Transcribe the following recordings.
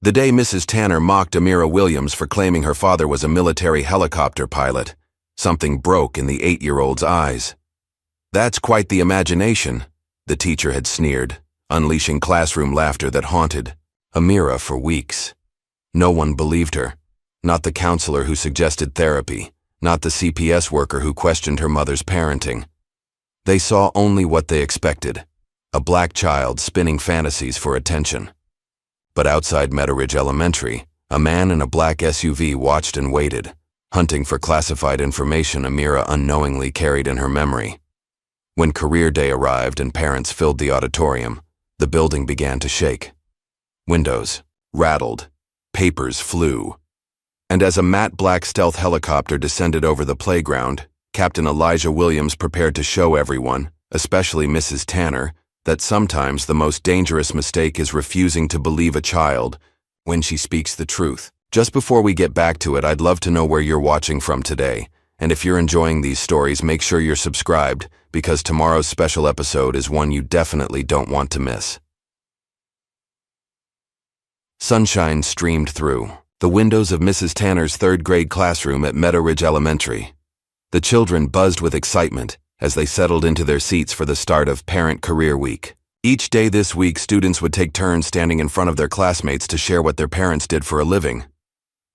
The day Mrs. Tanner mocked Amira Williams for claiming her father was a military helicopter pilot, something broke in the 8-year-old's eyes. "That's quite the imagination," the teacher had sneered, unleashing classroom laughter that haunted Amira for weeks. No one believed her. Not the counselor who suggested therapy, not the CPS worker who questioned her mother's parenting. They saw only what they expected, a black child spinning fantasies for attention. But outside Meadow Elementary, a man in a black SUV watched and waited, hunting for classified information Amira unknowingly carried in her memory. When career day arrived and parents filled the auditorium, the building began to shake. Windows rattled, papers flew. And as a matte black stealth helicopter descended over the playground, Captain Elijah Williams prepared to show everyone, especially Mrs. Tanner, that sometimes the most dangerous mistake is refusing to believe a child when she speaks the truth. Just before we get back to it, I'd love to know where you're watching from today. And if you're enjoying these stories, make sure you're subscribed, because tomorrow's special episode is one you definitely don't want to miss. Sunshine streamed through the windows of Mrs. Tanner's third-grade classroom at Meadow Ridge Elementary. The children buzzed with excitement as they settled into their seats for the start of Parent Career Week. Each day this week, students would take turns standing in front of their classmates to share what their parents did for a living.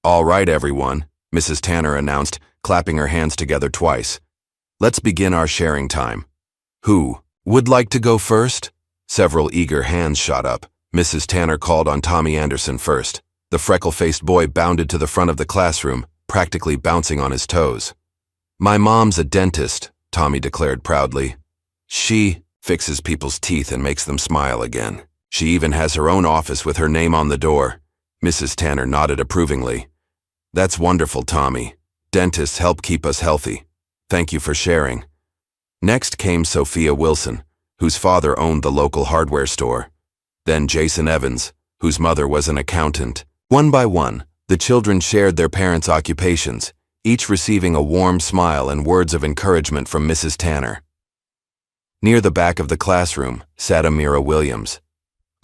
"All right, everyone," Mrs. Tanner announced, clapping her hands together twice. "Let's begin our sharing time. Who would like to go first?" Several eager hands shot up. Mrs. Tanner called on Tommy Anderson first. The freckle-faced boy bounded to the front of the classroom, practically bouncing on his toes. "My mom's a dentist," Tommy declared proudly. "She fixes people's teeth and makes them smile again. She even has her own office with her name on the door." Mrs. Tanner nodded approvingly. "That's wonderful, Tommy. Dentists help keep us healthy. Thank you for sharing." Next came Sophia Wilson, whose father owned the local hardware store. Then Jason Evans, whose mother was an accountant. One by one, the children shared their parents' occupations, each receiving a warm smile and words of encouragement from Mrs. Tanner. Near the back of the classroom sat Amira Williams.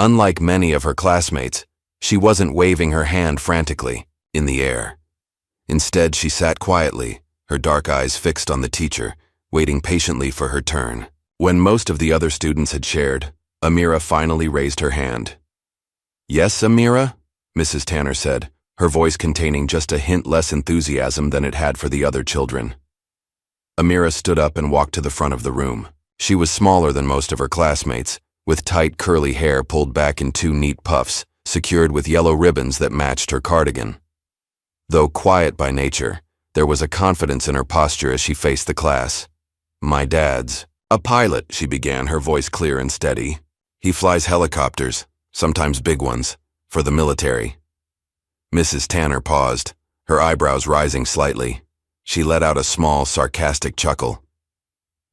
Unlike many of her classmates, she wasn't waving her hand frantically in the air. Instead, she sat quietly, her dark eyes fixed on the teacher, waiting patiently for her turn. When most of the other students had shared, Amira finally raised her hand. "Yes, Amira?" Mrs. Tanner said, her voice containing just a hint less enthusiasm than it had for the other children. Amira stood up and walked to the front of the room. She was smaller than most of her classmates, with tight curly hair pulled back in 2 neat puffs, secured with yellow ribbons that matched her cardigan. Though quiet by nature, there was a confidence in her posture as she faced the class. "My dad's a pilot," she began, her voice clear and steady. "He flies helicopters, sometimes big ones, for the military." Mrs. Tanner paused, her eyebrows rising slightly. She let out a small, sarcastic chuckle.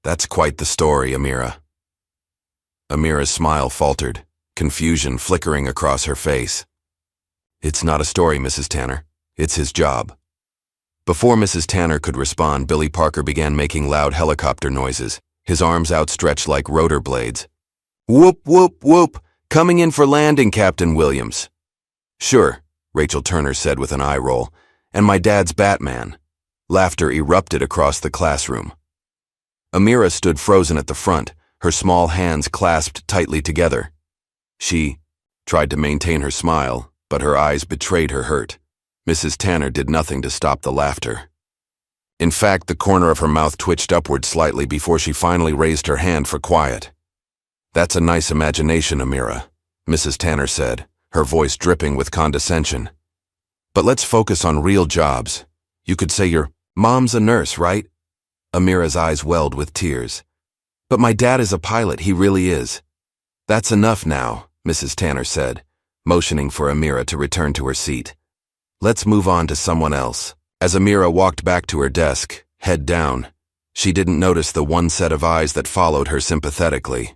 "That's quite the story, Amira." Amira's smile faltered, confusion flickering across her face. "It's not a story, Mrs. Tanner. It's his job." Before Mrs. Tanner could respond, Billy Parker began making loud helicopter noises, his arms outstretched like rotor blades. "Whoop, whoop, whoop! Coming in for landing, Captain Williams." "Sure," Rachel Turner said with an eye roll. "And my dad's Batman." Laughter erupted across the classroom. Amira stood frozen at the front, her small hands clasped tightly together. She tried to maintain her smile, but her eyes betrayed her hurt. Mrs. Tanner did nothing to stop the laughter. In fact, the corner of her mouth twitched upward slightly before she finally raised her hand for quiet. "That's a nice imagination, Amira," Mrs. Tanner said, her voice dripping with condescension. "But let's focus on real jobs. You could say your mom's a nurse, right?" Amira's eyes welled with tears. "But my dad is a pilot, he really is." "That's enough now," Mrs. Tanner said, motioning for Amira to return to her seat. "Let's move on to someone else." As Amira walked back to her desk, head down, she didn't notice the one set of eyes that followed her sympathetically.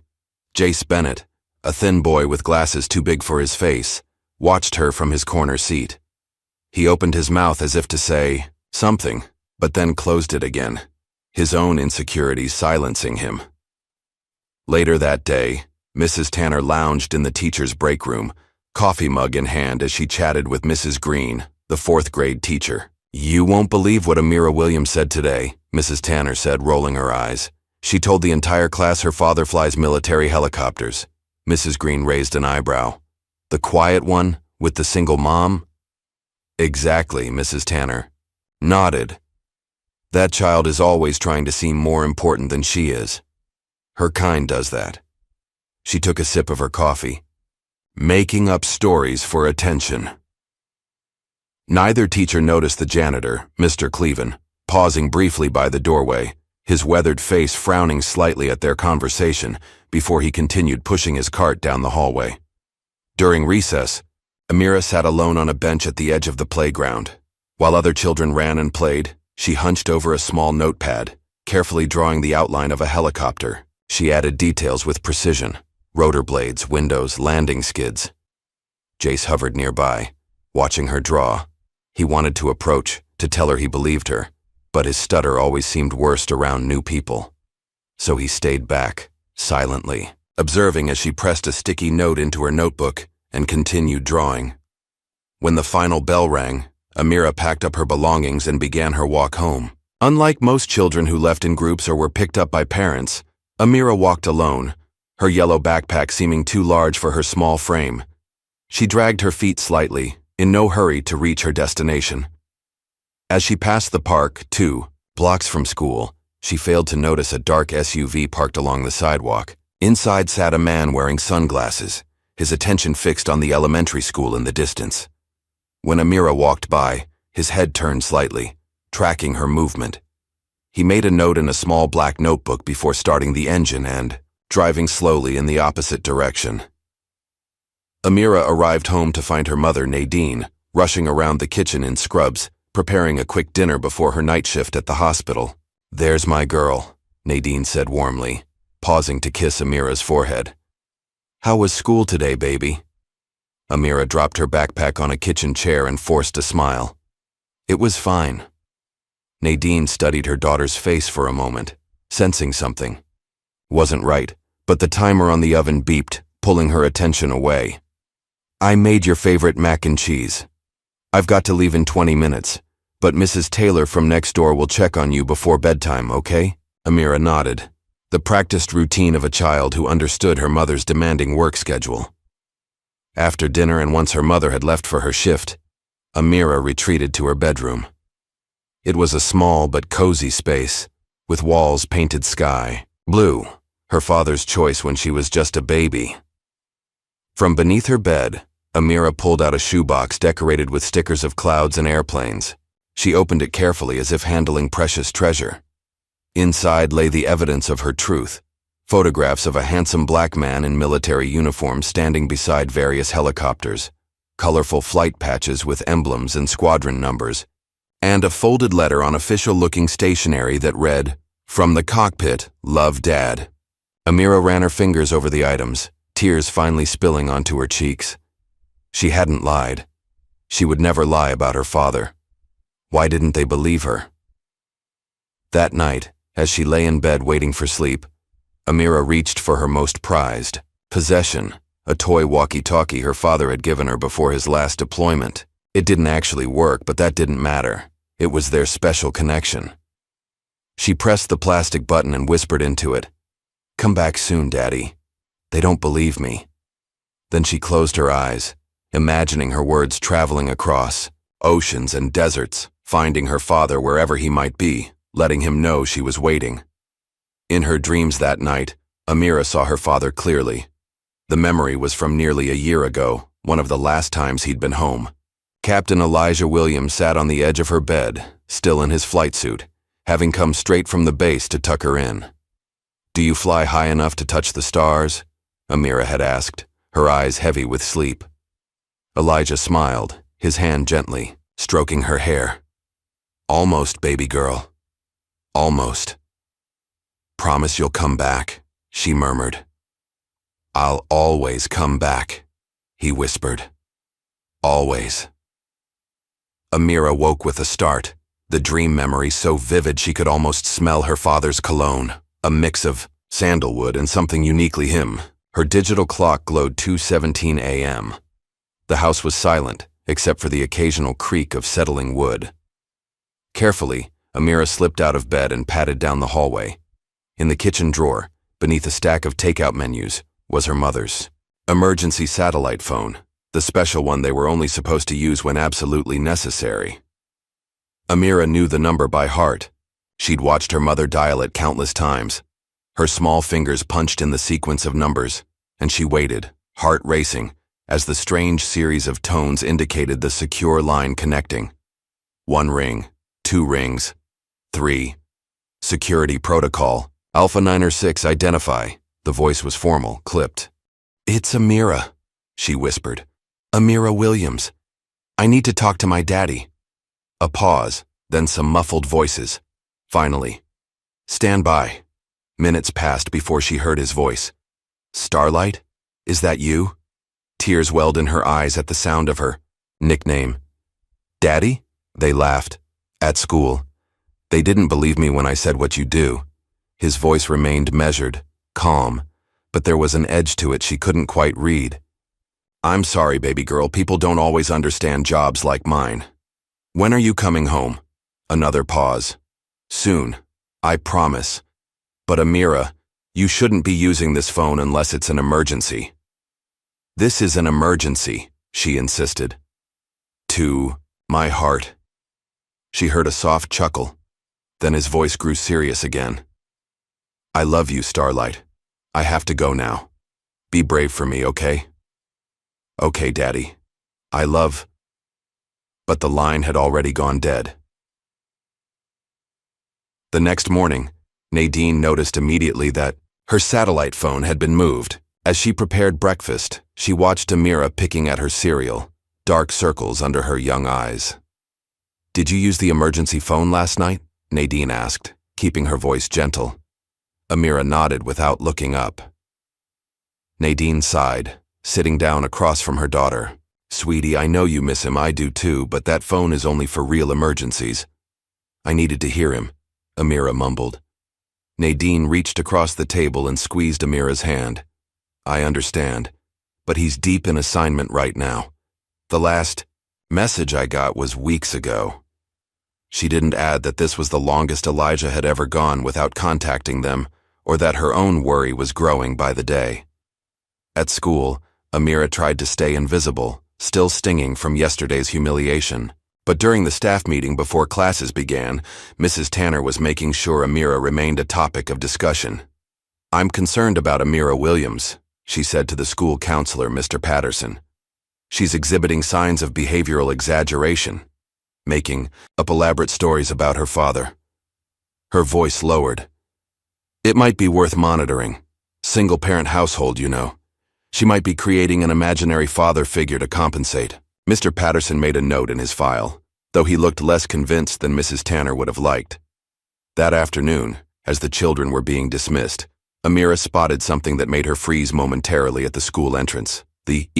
Jace Bennett, a thin boy with glasses too big for his face, watched her from his corner seat. He opened his mouth as if to say something, but then closed it again, his own insecurities silencing him. Later that day, Mrs. Tanner lounged in the teacher's break room, coffee mug in hand as she chatted with Mrs. Green, the fourth-grade teacher. "You won't believe what Amira Williams said today," Mrs. Tanner said, rolling her eyes. "She told the entire class her father flies military helicopters." Mrs. Green raised an eyebrow. "The quiet one, with the single mom?" "Exactly," Mrs. Tanner nodded. "That child is always trying to seem more important than she is. Her kind does that." She took a sip of her coffee. "Making up stories for attention." Neither teacher noticed the janitor, Mr. Cleven, pausing briefly by the doorway, his weathered face frowning slightly at their conversation before he continued pushing his cart down the hallway. During recess, Amira sat alone on a bench at the edge of the playground. While other children ran and played, she hunched over a small notepad, carefully drawing the outline of a helicopter. She added details with precision: rotor blades, windows, landing skids. Jace hovered nearby, watching her draw. He wanted to approach, to tell her he believed her, but his stutter always seemed worst around new people. So he stayed back, silently, observing as she pressed a sticky note into her notebook and continued drawing. When the final bell rang, Amira packed up her belongings and began her walk home. Unlike most children who left in groups or were picked up by parents, Amira walked alone, her yellow backpack seeming too large for her small frame. She dragged her feet slightly, in no hurry to reach her destination. As she passed the park, 2 blocks from school, she failed to notice a dark SUV parked along the sidewalk. Inside sat a man wearing sunglasses, his attention fixed on the elementary school in the distance. When Amira walked by, his head turned slightly, tracking her movement. He made a note in a small black notebook before starting the engine and driving slowly in the opposite direction. Amira arrived home to find her mother, Nadine, rushing around the kitchen in scrubs, preparing a quick dinner before her night shift at the hospital. "There's my girl," Nadine said warmly, pausing to kiss Amira's forehead. "How was school today, baby?" Amira dropped her backpack on a kitchen chair and forced a smile. "It was fine." Nadine studied her daughter's face for a moment, sensing something. Wasn't right, but the timer on the oven beeped, pulling her attention away. "I made your favorite mac and cheese. I've got to leave in 20 minutes, but Mrs. Taylor from next door will check on you before bedtime, okay?" Amira nodded, the practiced routine of a child who understood her mother's demanding work schedule. After dinner and once her mother had left for her shift, Amira retreated to her bedroom. It was a small but cozy space, with walls painted sky blue, her father's choice when she was just a baby. From beneath her bed, Amira pulled out a shoebox decorated with stickers of clouds and airplanes. She opened it carefully as if handling precious treasure. Inside lay the evidence of her truth: photographs of a handsome black man in military uniform standing beside various helicopters, colorful flight patches with emblems and squadron numbers, and a folded letter on official-looking stationery that read, "From the cockpit, love, Dad." Amira ran her fingers over the items, tears finally spilling onto her cheeks. She hadn't lied. She would never lie about her father. Why didn't they believe her? That night, as she lay in bed waiting for sleep, Amira reached for her most prized possession, a toy walkie-talkie her father had given her before his last deployment. It didn't actually work, but that didn't matter. It was their special connection. She pressed the plastic button and whispered into it, "Come back soon, Daddy. They don't believe me." Then she closed her eyes, imagining her words traveling across oceans and deserts, finding her father wherever he might be, letting him know she was waiting. In her dreams that night, Amira saw her father clearly. The memory was from nearly a year ago, one of the last times he'd been home. Captain Elijah Williams sat on the edge of her bed, still in his flight suit, having come straight from the base to tuck her in. "Do you fly high enough to touch the stars?" Amira had asked, her eyes heavy with sleep. Elijah smiled, his hand gently, stroking her hair. "Almost, baby girl. Almost." "Promise you'll come back," she murmured. "I'll always come back," he whispered. "Always." Amira woke with a start, the dream memory so vivid she could almost smell her father's cologne, a mix of sandalwood and something uniquely him. Her digital clock glowed 2:17 a.m. The house was silent, except for the occasional creak of settling wood. Carefully, Amira slipped out of bed and padded down the hallway. In the kitchen drawer, beneath a stack of takeout menus, was her mother's emergency satellite phone, the special one they were only supposed to use when absolutely necessary. Amira knew the number by heart. She'd watched her mother dial it countless times. Her small fingers punched in the sequence of numbers, and she waited, heart racing, as the strange series of tones indicated the secure line connecting. 1 ring, 2 rings, 3. Security protocol, Alpha 9 or 6 identify. The voice was formal, clipped. "It's Amira," she whispered. "Amira Williams. I need to talk to my daddy." A pause, then some muffled voices. Finally, "Stand by." Minutes passed before she heard his voice. "Starlight? Is that you?" Tears welled in her eyes at the sound of her nickname. "Daddy?" They laughed. "At school. They didn't believe me when I said what you do." His voice remained measured, calm, but there was an edge to it she couldn't quite read. "I'm sorry, baby girl, people don't always understand jobs like mine. When are you coming home?" Another pause. "Soon. I promise. But Amira, you shouldn't be using this phone unless it's an emergency." "This is an emergency," she insisted. "To my heart." She heard a soft chuckle. Then his voice grew serious again. "I love you, Starlight. I have to go now. Be brave for me, okay?" "Okay, Daddy. I love..." But the line had already gone dead. The next morning, Nadine noticed immediately that her satellite phone had been moved. As she prepared breakfast, she watched Amira picking at her cereal, dark circles under her young eyes. "Did you use the emergency phone last night?" Nadine asked, keeping her voice gentle. Amira nodded without looking up. Nadine sighed, sitting down across from her daughter. "Sweetie, I know you miss him, I do too, but that phone is only for real emergencies." "I needed to hear him," Amira mumbled. Nadine reached across the table and squeezed Amira's hand. "I understand, but he's deep in assignment right now. The last message I got was weeks ago." She didn't add that this was the longest Elijah had ever gone without contacting them, or that her own worry was growing by the day. At school, Amira tried to stay invisible, still stinging from yesterday's humiliation. But during the staff meeting before classes began, Mrs. Tanner was making sure Amira remained a topic of discussion. "I'm concerned about Amira Williams," she said to the school counselor, Mr. Patterson. "She's exhibiting signs of behavioral exaggeration, making up elaborate stories about her father." Her voice lowered. "It might be worth monitoring. Single-parent household, you know. She might be creating an imaginary father figure to compensate." Mr. Patterson made a note in his file, though he looked less convinced than Mrs. Tanner would have liked. That afternoon, as the children were being dismissed, Amira spotted something that made her freeze momentarily at the school entrance. The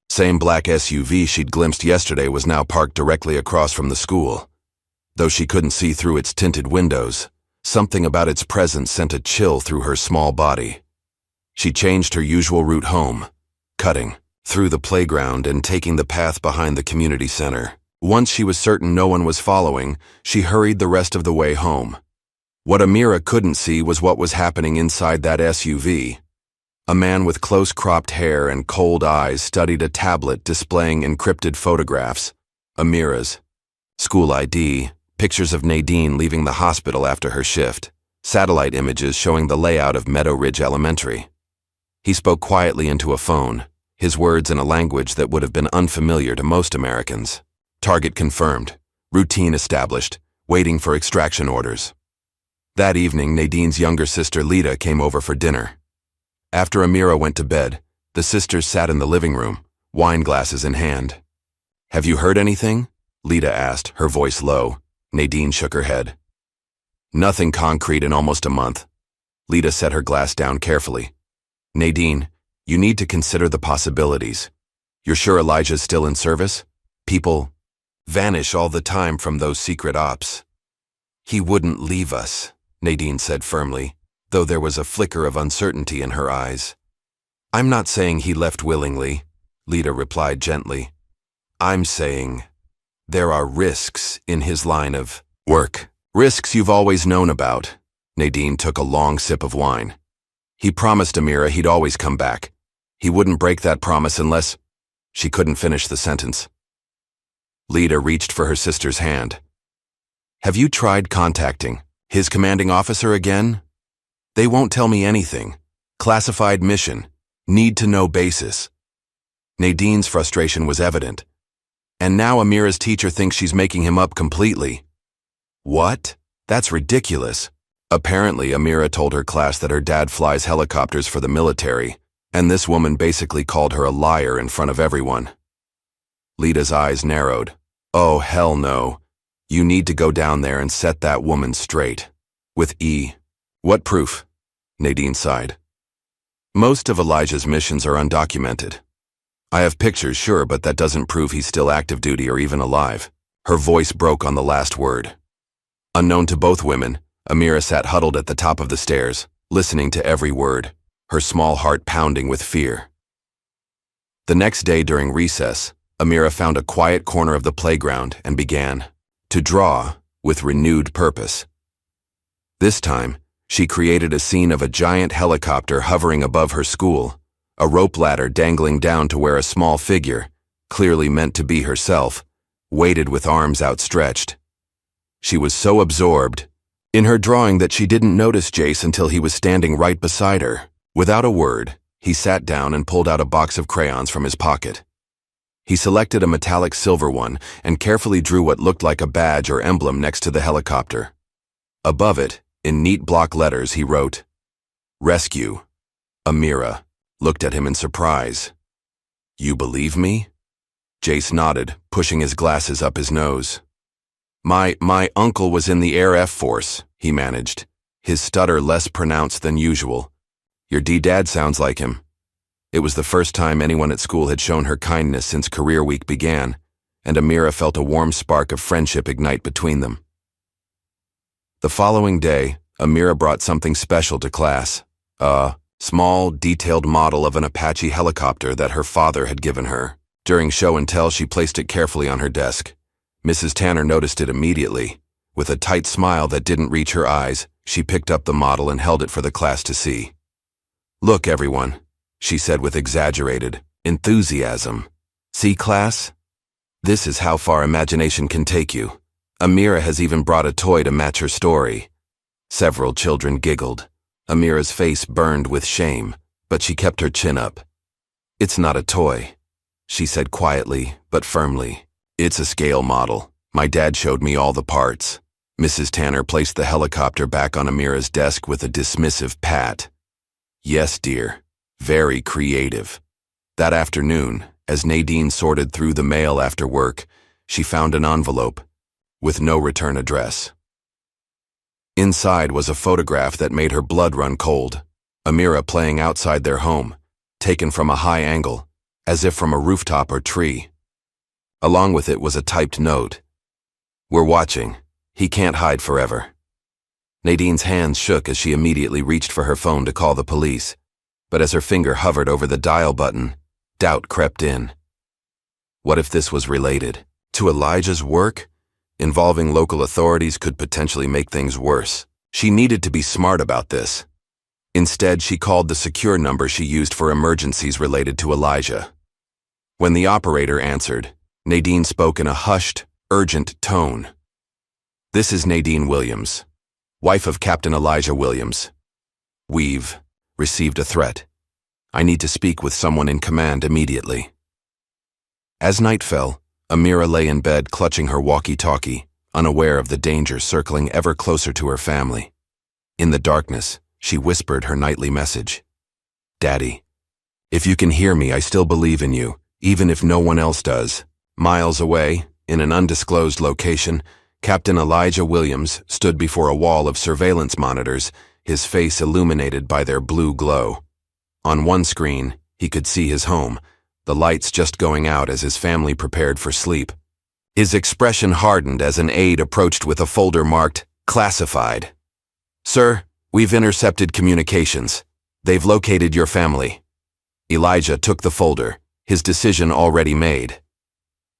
same black SUV she'd glimpsed yesterday was now parked directly across from the school. Though she couldn't see through its tinted windows, something about its presence sent a chill through her small body. She changed her usual route home, cutting through the playground and taking the path behind the community center. Once she was certain no one was following, she hurried the rest of the way home. What Amira couldn't see was what was happening inside that SUV. A man with close-cropped hair and cold eyes studied a tablet displaying encrypted photographs. Amira's school ID, pictures of Nadine leaving the hospital after her shift, satellite images showing the layout of Meadow Ridge Elementary. He spoke quietly into a phone, his words in a language that would have been unfamiliar to most Americans. Target confirmed. Routine established. Waiting for extraction orders. That evening, Nadine's younger sister Lita came over for dinner. After Amira went to bed, the sisters sat in the living room, wine glasses in hand. "Have you heard anything?" Lita asked, her voice low. Nadine shook her head. "Nothing concrete in almost a month." Lita set her glass down carefully. "Nadine, you need to consider the possibilities. You're sure Elijah's still in service? People vanish all the time from those secret ops." "He wouldn't leave us," Nadine said firmly, though there was a flicker of uncertainty in her eyes. "I'm not saying he left willingly," Lita replied gently. I'm saying there are risks in his line of work. Risks you've always known about. Nadine took a long sip of wine. He promised Amira he'd always come back. He wouldn't break that promise unless... She couldn't finish the sentence. Lita reached for her sister's hand. Have you tried contacting his commanding officer again? They won't tell me anything. Classified mission. Need to know basis. Nadine's frustration was evident. And now Amira's teacher thinks she's making him up completely. What? That's ridiculous. Apparently, Amira told her class that her dad flies helicopters for the military, and this woman basically called her a liar in front of everyone. Lita's eyes narrowed. Oh, hell no. You need to go down there and set that woman straight. With E. What proof? Nadine sighed. Most of Elijah's missions are undocumented. I have pictures, sure, but that doesn't prove he's still active duty or even alive. Her voice broke on the last word. Unknown to both women, Amira sat huddled at the top of the stairs, listening to every word, her small heart pounding with fear. The next day during recess, Amira found a quiet corner of the playground and began to draw with renewed purpose. This time, she created a scene of a giant helicopter hovering above her school, a rope ladder dangling down to where a small figure, clearly meant to be herself, waited with arms outstretched. She was so absorbed in her drawing that she didn't notice Jace until he was standing right beside her. Without a word, he sat down and pulled out a box of crayons from his pocket. He selected a metallic silver one and carefully drew what looked like a badge or emblem next to the helicopter. Above it, in neat block letters, he wrote, Rescue. Amira looked at him in surprise. You believe me? Jace nodded, pushing his glasses up his nose. My uncle was in the Air Force, he managed, his stutter less pronounced than usual. Your D-Dad sounds like him. It was the first time anyone at school had shown her kindness since Career Week began, and Amira felt a warm spark of friendship ignite between them. The following day, Amira brought something special to class, a small, detailed model of an Apache helicopter that her father had given her. During show and tell, she placed it carefully on her desk. Mrs. Tanner noticed it immediately. With a tight smile that didn't reach her eyes, she picked up the model and held it for the class to see. Look, everyone, she said with exaggerated enthusiasm. See, class? This is how far imagination can take you. Amira has even brought a toy to match her story. Several children giggled. Amira's face burned with shame, but she kept her chin up. It's not a toy, she said quietly but firmly. It's a scale model. My dad showed me all the parts. Mrs. Tanner placed the helicopter back on Amira's desk with a dismissive pat. Yes, dear. Very creative. That afternoon, as Nadine sorted through the mail after work, she found an envelope with no return address. Inside was a photograph that made her blood run cold. Amira playing outside their home, taken from a high angle, as if from a rooftop or tree. Along with it was a typed note. We're watching. He can't hide forever. Nadine's hands shook as she immediately reached for her phone to call the police, but as her finger hovered over the dial button, doubt crept in. What if this was related to Elijah's work? Involving local authorities could potentially make things worse. She needed to be smart about this. Instead, she called the secure number she used for emergencies related to Elijah. When the operator answered, Nadine spoke in a hushed, urgent tone. This is Nadine Williams, wife of Captain Elijah Williams. We've received a threat. I need to speak with someone in command immediately. As night fell, Amira lay in bed clutching her walkie-talkie, unaware of the danger circling ever closer to her family. In the darkness, she whispered her nightly message. Daddy, if you can hear me, I still believe in you, even if no one else does. Miles away, in an undisclosed location, Captain Elijah Williams stood before a wall of surveillance monitors, his face illuminated by their blue glow. On one screen, he could see his home, the lights just going out as his family prepared for sleep. His expression hardened as an aide approached with a folder marked Classified. Sir, we've intercepted communications. They've located your family. Elijah took the folder, his decision already made.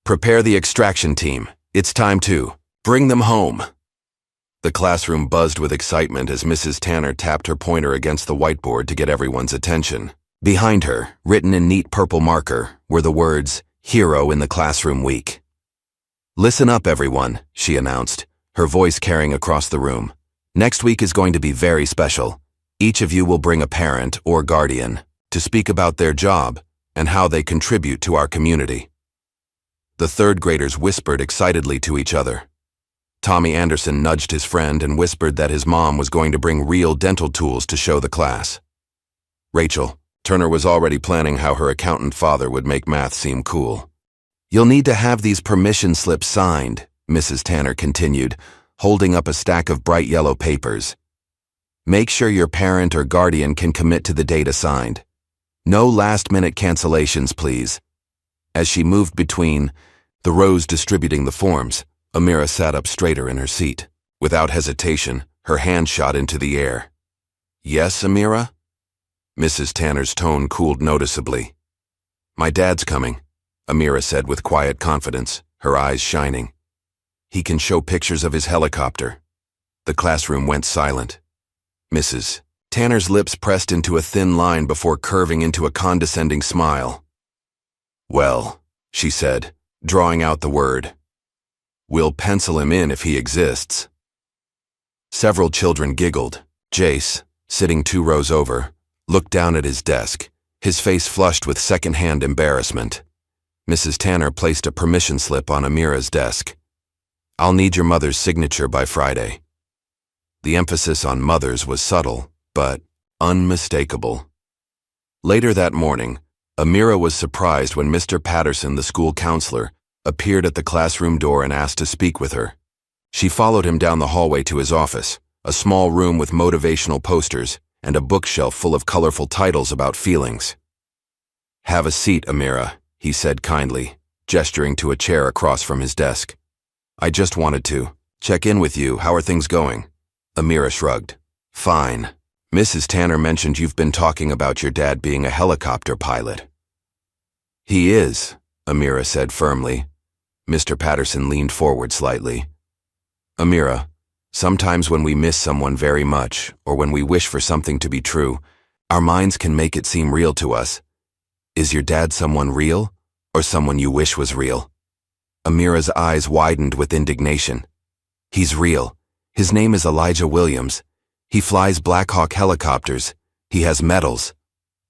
Prepare the extraction team. It's time to bring them home. The classroom buzzed with excitement as Mrs. Tanner tapped her pointer against the whiteboard to get everyone's attention. Behind her, written in neat purple marker, were the words, "Hero in the Classroom Week." "Listen up, everyone," she announced, her voice carrying across the room. "Next week is going to be very special. Each of you will bring a parent or guardian to speak about their job and how they contribute to our community." The third graders whispered excitedly to each other. Tommy Anderson nudged his friend and whispered that his mom was going to bring real dental tools to show the class. Rachel, Turner was already planning how her accountant father would make math seem cool. "You'll need to have these permission slips signed," Mrs. Tanner continued, holding up a stack of bright yellow papers. "Make sure your parent or guardian can commit to the date assigned. No last-minute cancellations, please." As she moved between the rows distributing the forms, Amira sat up straighter in her seat. Without hesitation, her hand shot into the air. "Yes, Amira?" Mrs. Tanner's tone cooled noticeably. "My dad's coming," Amira said with quiet confidence, her eyes shining. "He can show pictures of his helicopter." The classroom went silent. Mrs. Tanner's lips pressed into a thin line before curving into a condescending smile. "Well," she said, drawing out the word, "we'll pencil him in if he exists." Several children giggled. Jace, sitting 2 rows over, looked down at his desk, his face flushed with second-hand embarrassment. Mrs. Tanner placed a permission slip on Amira's desk. "I'll need your mother's signature by Friday." The emphasis on mothers was subtle, but unmistakable. Later that morning, Amira was surprised when Mr. Patterson, the school counselor, appeared at the classroom door and asked to speak with her. She followed him down the hallway to his office, a small room with motivational posters and a bookshelf full of colorful titles about feelings. "Have a seat, Amira," he said kindly, gesturing to a chair across from his desk. "I just wanted to check in with you. How are things going?" Amira shrugged. "Fine. Mrs. Tanner mentioned you've been talking about your dad being a helicopter pilot." "He is," Amira said firmly. Mr. Patterson leaned forward slightly. "Amira, sometimes when we miss someone very much, or when we wish for something to be true, our minds can make it seem real to us. Is your dad someone real, or someone you wish was real?" Amira's eyes widened with indignation. "He's real. His name is Elijah Williams. He flies Black Hawk helicopters. He has medals."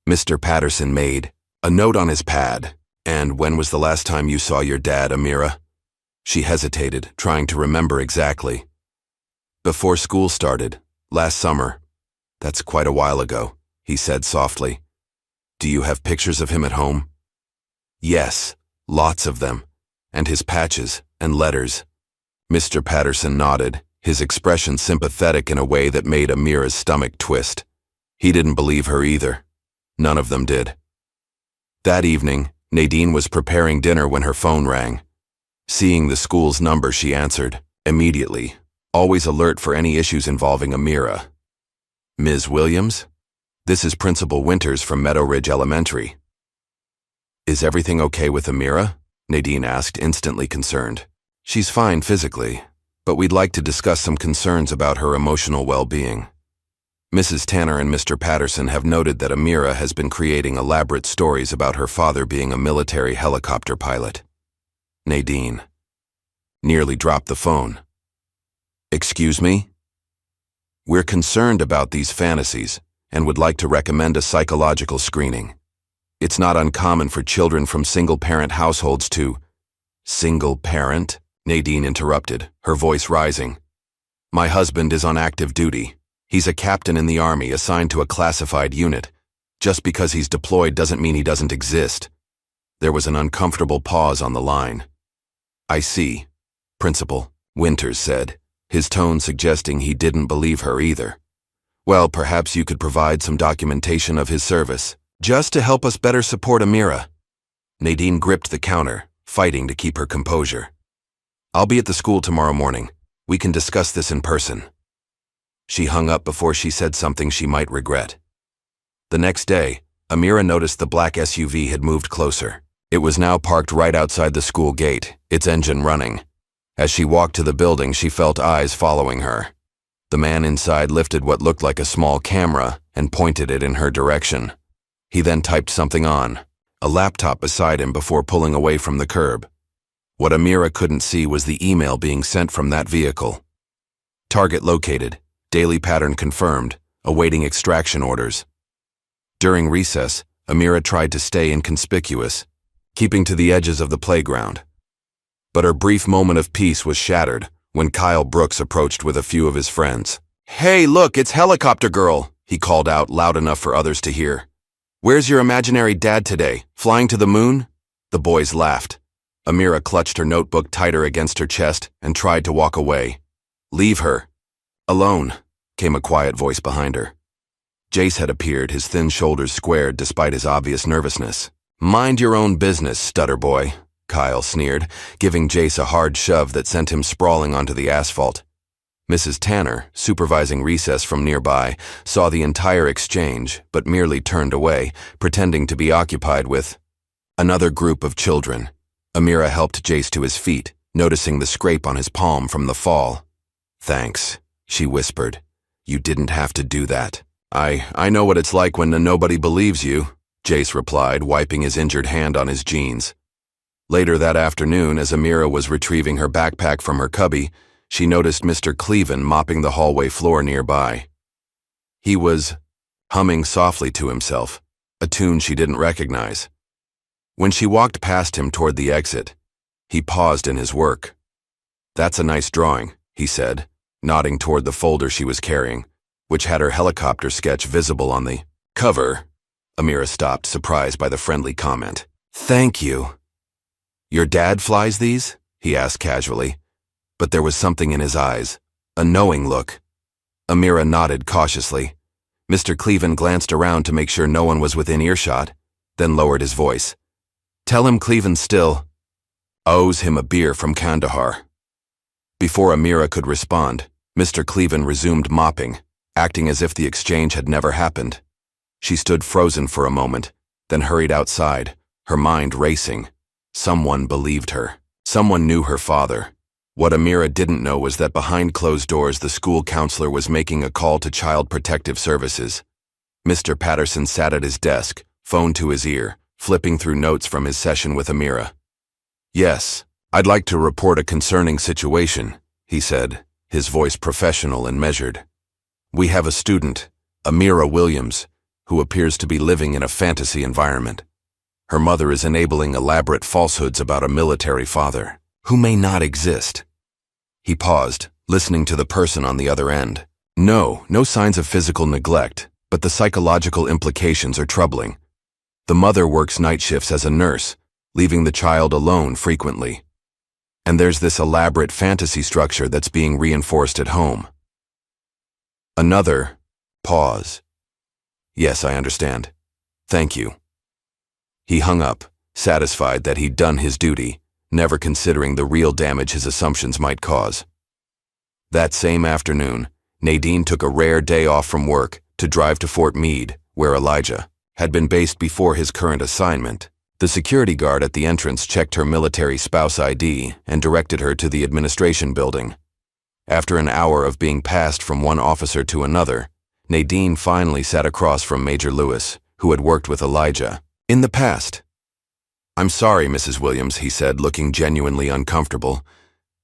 Mr. Patterson made a note on his pad. "And when was the last time you saw your dad, Amira?" She hesitated, trying to remember exactly. "Before school started, last summer." "That's quite a while ago," he said softly. "Do you have pictures of him at home?" "Yes, lots of them, and his patches and letters." Mr. Patterson nodded, his expression sympathetic in a way that made Amira's stomach twist. He didn't believe her either. None of them did. That evening, Nadine was preparing dinner when her phone rang. Seeing the school's number, she answered, immediately, always alert for any issues involving Amira. "Ms. Williams? This is Principal Winters from Meadow Ridge Elementary." "Is everything okay with Amira?" Nadine asked, instantly concerned. "She's fine physically, but we'd like to discuss some concerns about her emotional well-being. Mrs. Tanner and Mr. Patterson have noted that Amira has been creating elaborate stories about her father being a military helicopter pilot." Nadine nearly dropped the phone. "Excuse me?" "We're concerned about these fantasies and would like to recommend a psychological screening. It's not uncommon for children from single-parent households to—" "Single-parent?" Nadine interrupted, her voice rising. "My husband is on active duty. He's a captain in the Army assigned to a classified unit. Just because he's deployed doesn't mean he doesn't exist." There was an uncomfortable pause on the line. "I see," Principal Winters said, his tone suggesting he didn't believe her either. "Well, perhaps you could provide some documentation of his service, just to help us better support Amira." Nadine gripped the counter, fighting to keep her composure. "I'll be at the school tomorrow morning. We can discuss this in person." She hung up before she said something she might regret. The next day, Amira noticed the black SUV had moved closer. It was now parked right outside the school gate, its engine running. As she walked to the building, she felt eyes following her. The man inside lifted what looked like a small camera and pointed it in her direction. He then typed something on a laptop beside him before pulling away from the curb. What Amira couldn't see was the email being sent from that vehicle. Target located, daily pattern confirmed, awaiting extraction orders. During recess, Amira tried to stay inconspicuous, keeping to the edges of the playground. But her brief moment of peace was shattered when Kyle Brooks approached with a few of his friends. "Hey, look, it's Helicopter Girl," he called out loud enough for others to hear. "Where's your imaginary dad today? Flying to the moon?" The boys laughed. Amira clutched her notebook tighter against her chest and tried to walk away. "Leave her." "Alone," came a quiet voice behind her. Jace had appeared, his thin shoulders squared despite his obvious nervousness. "Mind your own business, stutter boy," Kyle sneered, giving Jace a hard shove that sent him sprawling onto the asphalt. Mrs. Tanner, supervising recess from nearby, saw the entire exchange, but merely turned away, pretending to be occupied with another group of children. Amira helped Jace to his feet, noticing the scrape on his palm from the fall. "Thanks," she whispered. "You didn't have to do that." I know what it's like when nobody believes you," Jace replied, wiping his injured hand on his jeans. Later that afternoon, as Amira was retrieving her backpack from her cubby, she noticed Mr. Cleven mopping the hallway floor nearby. He was humming softly to himself, a tune she didn't recognize. When she walked past him toward the exit, he paused in his work. "That's a nice drawing," he said, nodding toward the folder she was carrying, which had her helicopter sketch visible on the cover. Amira stopped, surprised by the friendly comment. "Thank you." "Your dad flies these?" he asked casually. But there was something in his eyes, a knowing look. Amira nodded cautiously. Mr. Cleven glanced around to make sure no one was within earshot, then lowered his voice. "Tell him Cleven still owes him a beer from Kandahar." Before Amira could respond, Mr. Cleven resumed mopping, acting as if the exchange had never happened. She stood frozen for a moment, then hurried outside, her mind racing. Someone believed her. Someone knew her father. What Amira didn't know was that behind closed doors the school counselor was making a call to Child Protective Services. Mr. Patterson sat at his desk, phone to his ear, flipping through notes from his session with Amira. "Yes, I'd like to report a concerning situation," he said, his voice professional and measured. "We have a student, Amira Williams, who appears to be living in a fantasy environment. Her mother is enabling elaborate falsehoods about a military father, who may not exist." He paused, listening to the person on the other end. No signs of physical neglect, but the psychological implications are troubling. The mother works night shifts as a nurse, leaving the child alone frequently. And there's this elaborate fantasy structure that's being reinforced at home. Another pause. "Yes, I understand. Thank you." He hung up, satisfied that he'd done his duty, never considering the real damage his assumptions might cause. That same afternoon, Nadine took a rare day off from work to drive to Fort Meade, where Elijah had been based before his current assignment. The security guard at the entrance checked her military spouse ID and directed her to the administration building. After an hour of being passed from one officer to another, Nadine finally sat across from Major Lewis, who had worked with Elijah in the past. "I'm sorry, Mrs. Williams," he said, looking genuinely uncomfortable.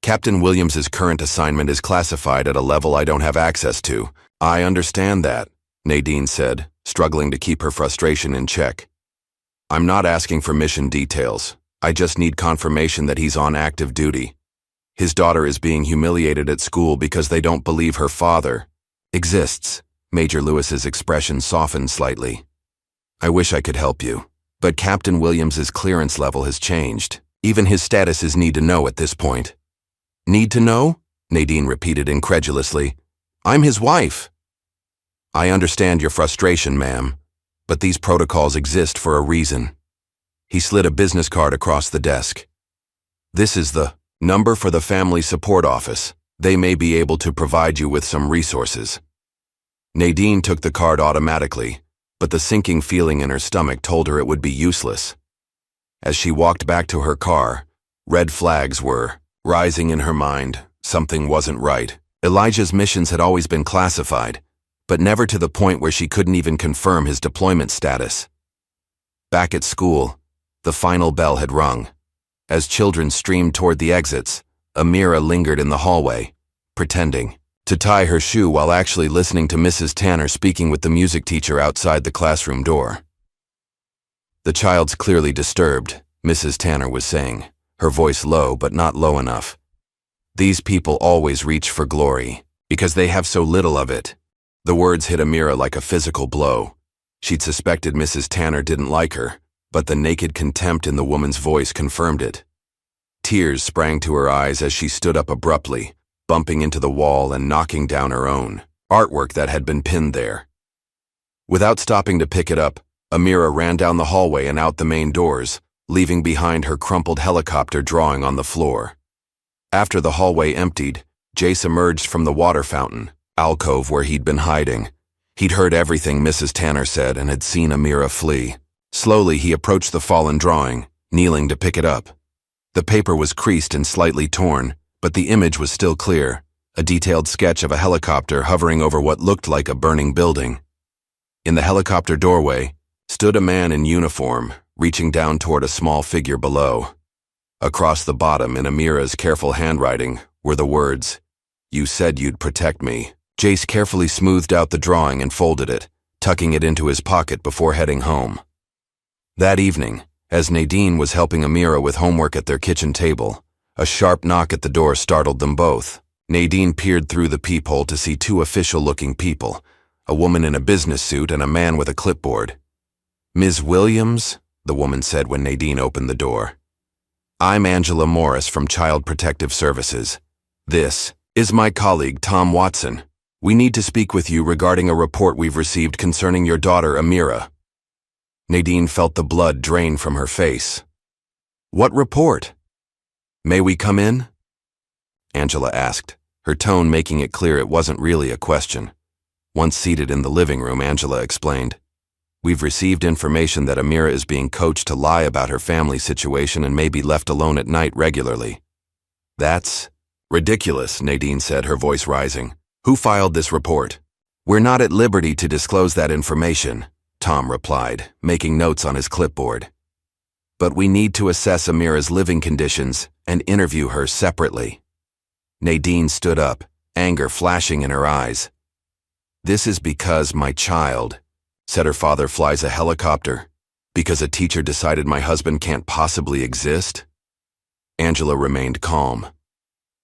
"Captain Williams's current assignment is classified at a level I don't have access to." "I understand that," Nadine said, struggling to keep her frustration in check. "I'm not asking for mission details. I just need confirmation that he's on active duty. His daughter is being humiliated at school because they don't believe her father exists." Major Lewis's expression softened slightly. "I wish I could help you. But Captain Williams's clearance level has changed. Even his status is need to know at this point." "Need to know?" Nadine repeated incredulously. "I'm his wife." "I understand your frustration, ma'am, but these protocols exist for a reason." He slid a business card across the desk. "This is the number for the Family Support Office. They may be able to provide you with some resources." Nadine took the card automatically, but the sinking feeling in her stomach told her it would be useless. As she walked back to her car, red flags were rising in her mind. Something wasn't right. Elijah's missions had always been classified, but never to the point where she couldn't even confirm his deployment status. Back at school, the final bell had rung. As children streamed toward the exits, Amira lingered in the hallway, pretending to tie her shoe while actually listening to Mrs. Tanner speaking with the music teacher outside the classroom door. "The child's clearly disturbed," Mrs. Tanner was saying, her voice low but not low enough. "These people always reach for glory, because they have so little of it." The words hit Amira like a physical blow. She'd suspected Mrs. Tanner didn't like her, but the naked contempt in the woman's voice confirmed it. Tears sprang to her eyes as she stood up abruptly, bumping into the wall and knocking down her own artwork that had been pinned there. Without stopping to pick it up, Amira ran down the hallway and out the main doors, leaving behind her crumpled helicopter drawing on the floor. After the hallway emptied, Jace emerged from the water fountain alcove where he'd been hiding. He'd heard everything Mrs. Tanner said and had seen Amira flee. Slowly, he approached the fallen drawing, kneeling to pick it up. The paper was creased and slightly torn, but the image was still clear, a detailed sketch of a helicopter hovering over what looked like a burning building. In the helicopter doorway stood a man in uniform, reaching down toward a small figure below. Across the bottom, in Amira's careful handwriting, were the words, "You said you'd protect me." Jace carefully smoothed out the drawing and folded it, tucking it into his pocket before heading home. That evening, as Nadine was helping Amira with homework at their kitchen table, a sharp knock at the door startled them both. Nadine peered through the peephole to see two official-looking people, a woman in a business suit and a man with a clipboard. "Ms. Williams," the woman said when Nadine opened the door. "I'm Angela Morris from Child Protective Services. This is my colleague, Tom Watson. We need to speak with you regarding a report we've received concerning your daughter, Amira." Nadine felt the blood drain from her face. "What report?" "May we come in?" Angela asked, her tone making it clear it wasn't really a question. Once seated in the living room, Angela explained, "We've received information that Amira is being coached to lie about her family situation and may be left alone at night regularly." "That's ridiculous," Nadine said, her voice rising. "Who filed this report?" "We're not at liberty to disclose that information," Tom replied, making notes on his clipboard. "But we need to assess Amira's living conditions and interview her separately." Nadine stood up, anger flashing in her eyes. "This is because my child said her father flies a helicopter? Because a teacher decided my husband can't possibly exist?" Angela remained calm.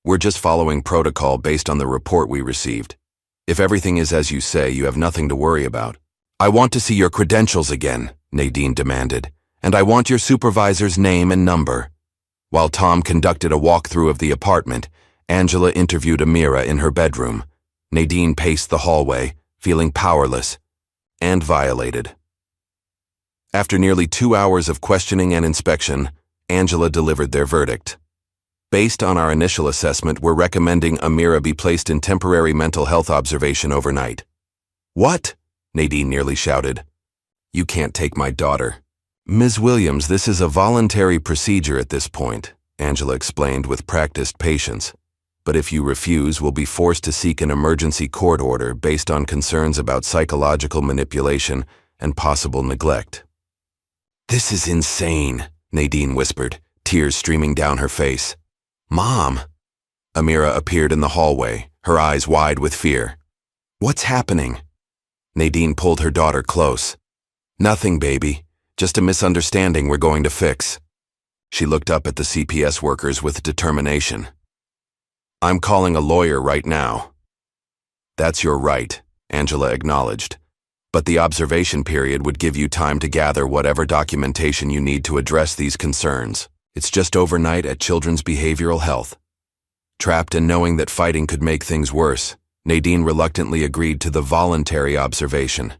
"We're just following protocol based on the report we received. If everything is as you say, you have nothing to worry about." "I want to see your credentials again," Nadine demanded, "and I want your supervisor's name and number." While Tom conducted a walkthrough of the apartment, Angela interviewed Amira in her bedroom. Nadine paced the hallway, feeling powerless and violated. After nearly 2 hours of questioning and inspection, Angela delivered their verdict. "Based on our initial assessment, we're recommending Amira be placed in temporary mental health observation overnight." "What?" Nadine nearly shouted. "You can't take my daughter." "Ms. Williams, this is a voluntary procedure at this point," Angela explained with practiced patience. "But if you refuse, we'll be forced to seek an emergency court order based on concerns about psychological manipulation and possible neglect." "This is insane," Nadine whispered, tears streaming down her face. "Mom!" Amira appeared in the hallway, her eyes wide with fear. "What's happening?" Nadine pulled her daughter close. "Nothing, baby. Just a misunderstanding we're going to fix." She looked up at the CPS workers with determination. "I'm calling a lawyer right now." "That's your right," Angela acknowledged. "But the observation period would give you time to gather whatever documentation you need to address these concerns. It's just overnight at Children's Behavioral Health." Trapped in knowing that fighting could make things worse, Nadine reluctantly agreed to the voluntary observation,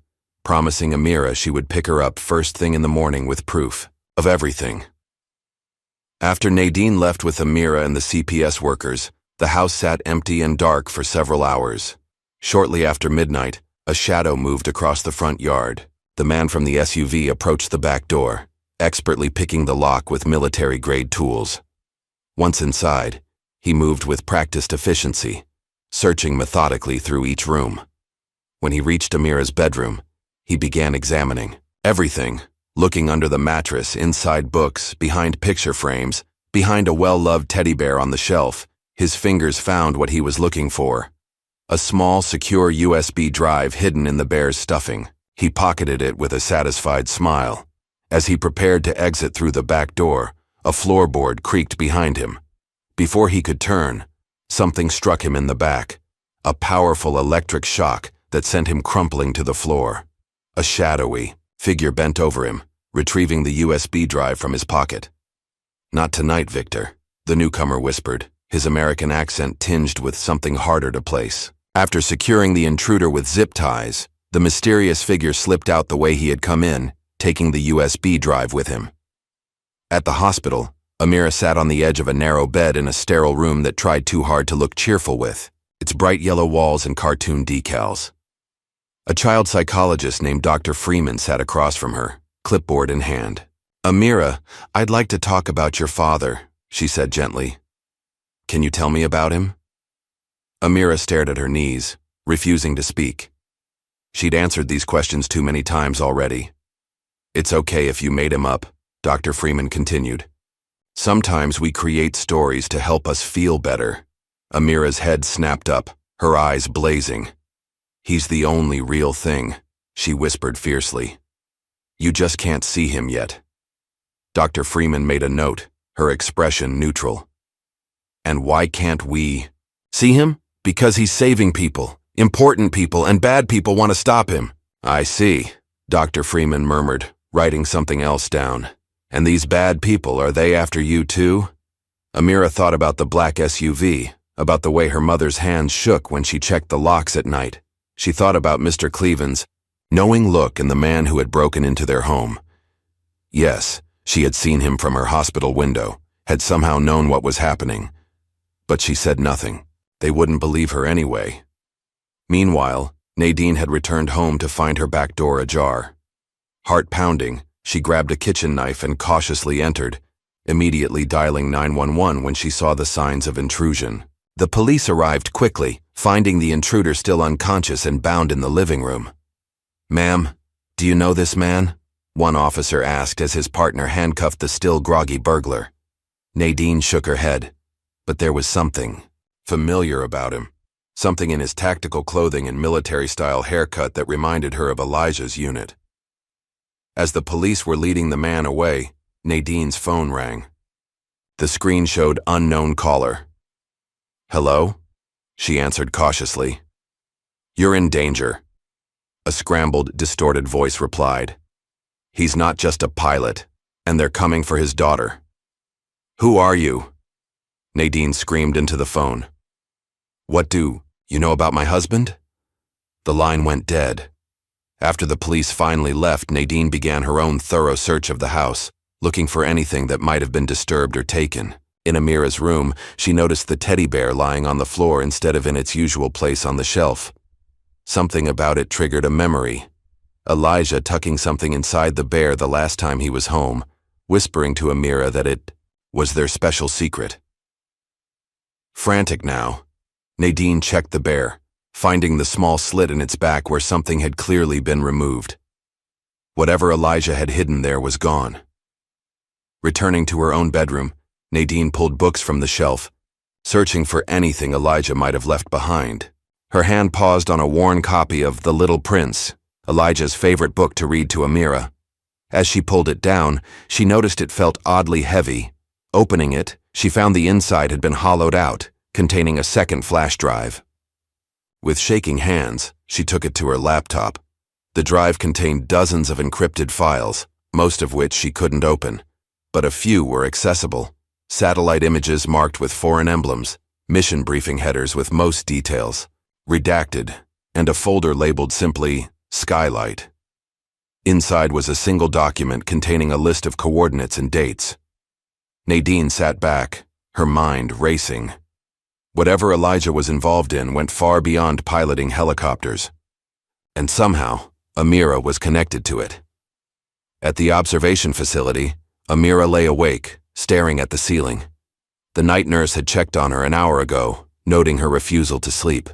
promising Amira she would pick her up first thing in the morning with proof of everything. After Nadine left with Amira and the CPS workers, the house sat empty and dark for several hours. Shortly after midnight, a shadow moved across the front yard. The man from the SUV approached the back door. expertly picking the lock with military-grade tools. Once inside, he moved with practiced efficiency, searching methodically through each room. When he reached Amira's bedroom, he began examining everything, looking under the mattress, inside books, behind picture frames, behind a well-loved teddy bear on the shelf. His fingers found what he was looking for: a small, secure USB drive hidden in the bear's stuffing. He pocketed it with a satisfied smile. As he prepared to exit through the back door, a floorboard creaked behind him. Before he could turn, something struck him in the back, a powerful electric shock that sent him crumpling to the floor. A shadowy figure bent over him, retrieving the USB drive from his pocket. "Not tonight, Victor," the newcomer whispered, his American accent tinged with something harder to place. After securing the intruder with zip ties, the mysterious figure slipped out the way he had come in, taking the USB drive with him. At the hospital, Amira sat on the edge of a narrow bed in a sterile room that tried too hard to look cheerful with its bright yellow walls and cartoon decals. A child psychologist named Dr. Freeman sat across from her, clipboard in hand. "Amira, I'd like to talk about your father," she said gently. "Can you tell me about him?" Amira stared at her knees, refusing to speak. She'd answered these questions too many times already. "It's okay if you made him up," Dr. Freeman continued. "Sometimes we create stories to help us feel better." Amira's head snapped up, her eyes blazing. "He's the only real thing," she whispered fiercely. "You just can't see him yet." Dr. Freeman made a note, her expression neutral. "And why can't we see him? Because he's saving people, important people, and bad people want to stop him." "I see," Dr. Freeman murmured, writing something else down. "And these bad people, are they after you too?" Amira thought about the black SUV, about the way her mother's hands shook when she checked the locks at night. She thought about Mr. Cleven's knowing look in the man who had broken into their home. Yes, she had seen him from her hospital window, had somehow known what was happening. But she said nothing. They wouldn't believe her anyway. Meanwhile, Nadine had returned home to find her back door ajar. Heart pounding, she grabbed a kitchen knife and cautiously entered, immediately dialing 911 when she saw the signs of intrusion. The police arrived quickly, finding the intruder still unconscious and bound in the living room. "Ma'am, do you know this man?" one officer asked as his partner handcuffed the still groggy burglar. Nadine shook her head, but there was something familiar about him, something in his tactical clothing and military-style haircut that reminded her of Elijah's unit. As the police were leading the man away, Nadine's phone rang. The screen showed unknown caller. "Hello?" she answered cautiously. "You're in danger," a scrambled, distorted voice replied. "He's not just a pilot, and they're coming for his daughter." "Who are you?" Nadine screamed into the phone. "What do you know about my husband?" The line went dead. After the police finally left, Nadine began her own thorough search of the house, looking for anything that might have been disturbed or taken. In Amira's room, she noticed the teddy bear lying on the floor instead of in its usual place on the shelf. Something about it triggered a memory. Elijah tucking something inside the bear the last time he was home, whispering to Amira that it was their special secret. Frantic now, Nadine checked the bear, finding the small slit in its back where something had clearly been removed. Whatever Elijah had hidden there was gone. Returning to her own bedroom, Nadine pulled books from the shelf, searching for anything Elijah might have left behind. Her hand paused on a worn copy of The Little Prince, Elijah's favorite book to read to Amira. As she pulled it down, she noticed it felt oddly heavy. Opening it, she found the inside had been hollowed out, containing a second flash drive. With shaking hands, she took it to her laptop. The drive contained dozens of encrypted files, most of which she couldn't open, but a few were accessible. Satellite images marked with foreign emblems, mission briefing headers with most details, redacted, and a folder labeled simply Skylight. Inside was a single document containing a list of coordinates and dates. Nadine sat back, her mind racing. Whatever Elijah was involved in went far beyond piloting helicopters. And somehow, Amira was connected to it. At the observation facility, Amira lay awake, staring at the ceiling. The night nurse had checked on her an hour ago, noting her refusal to sleep.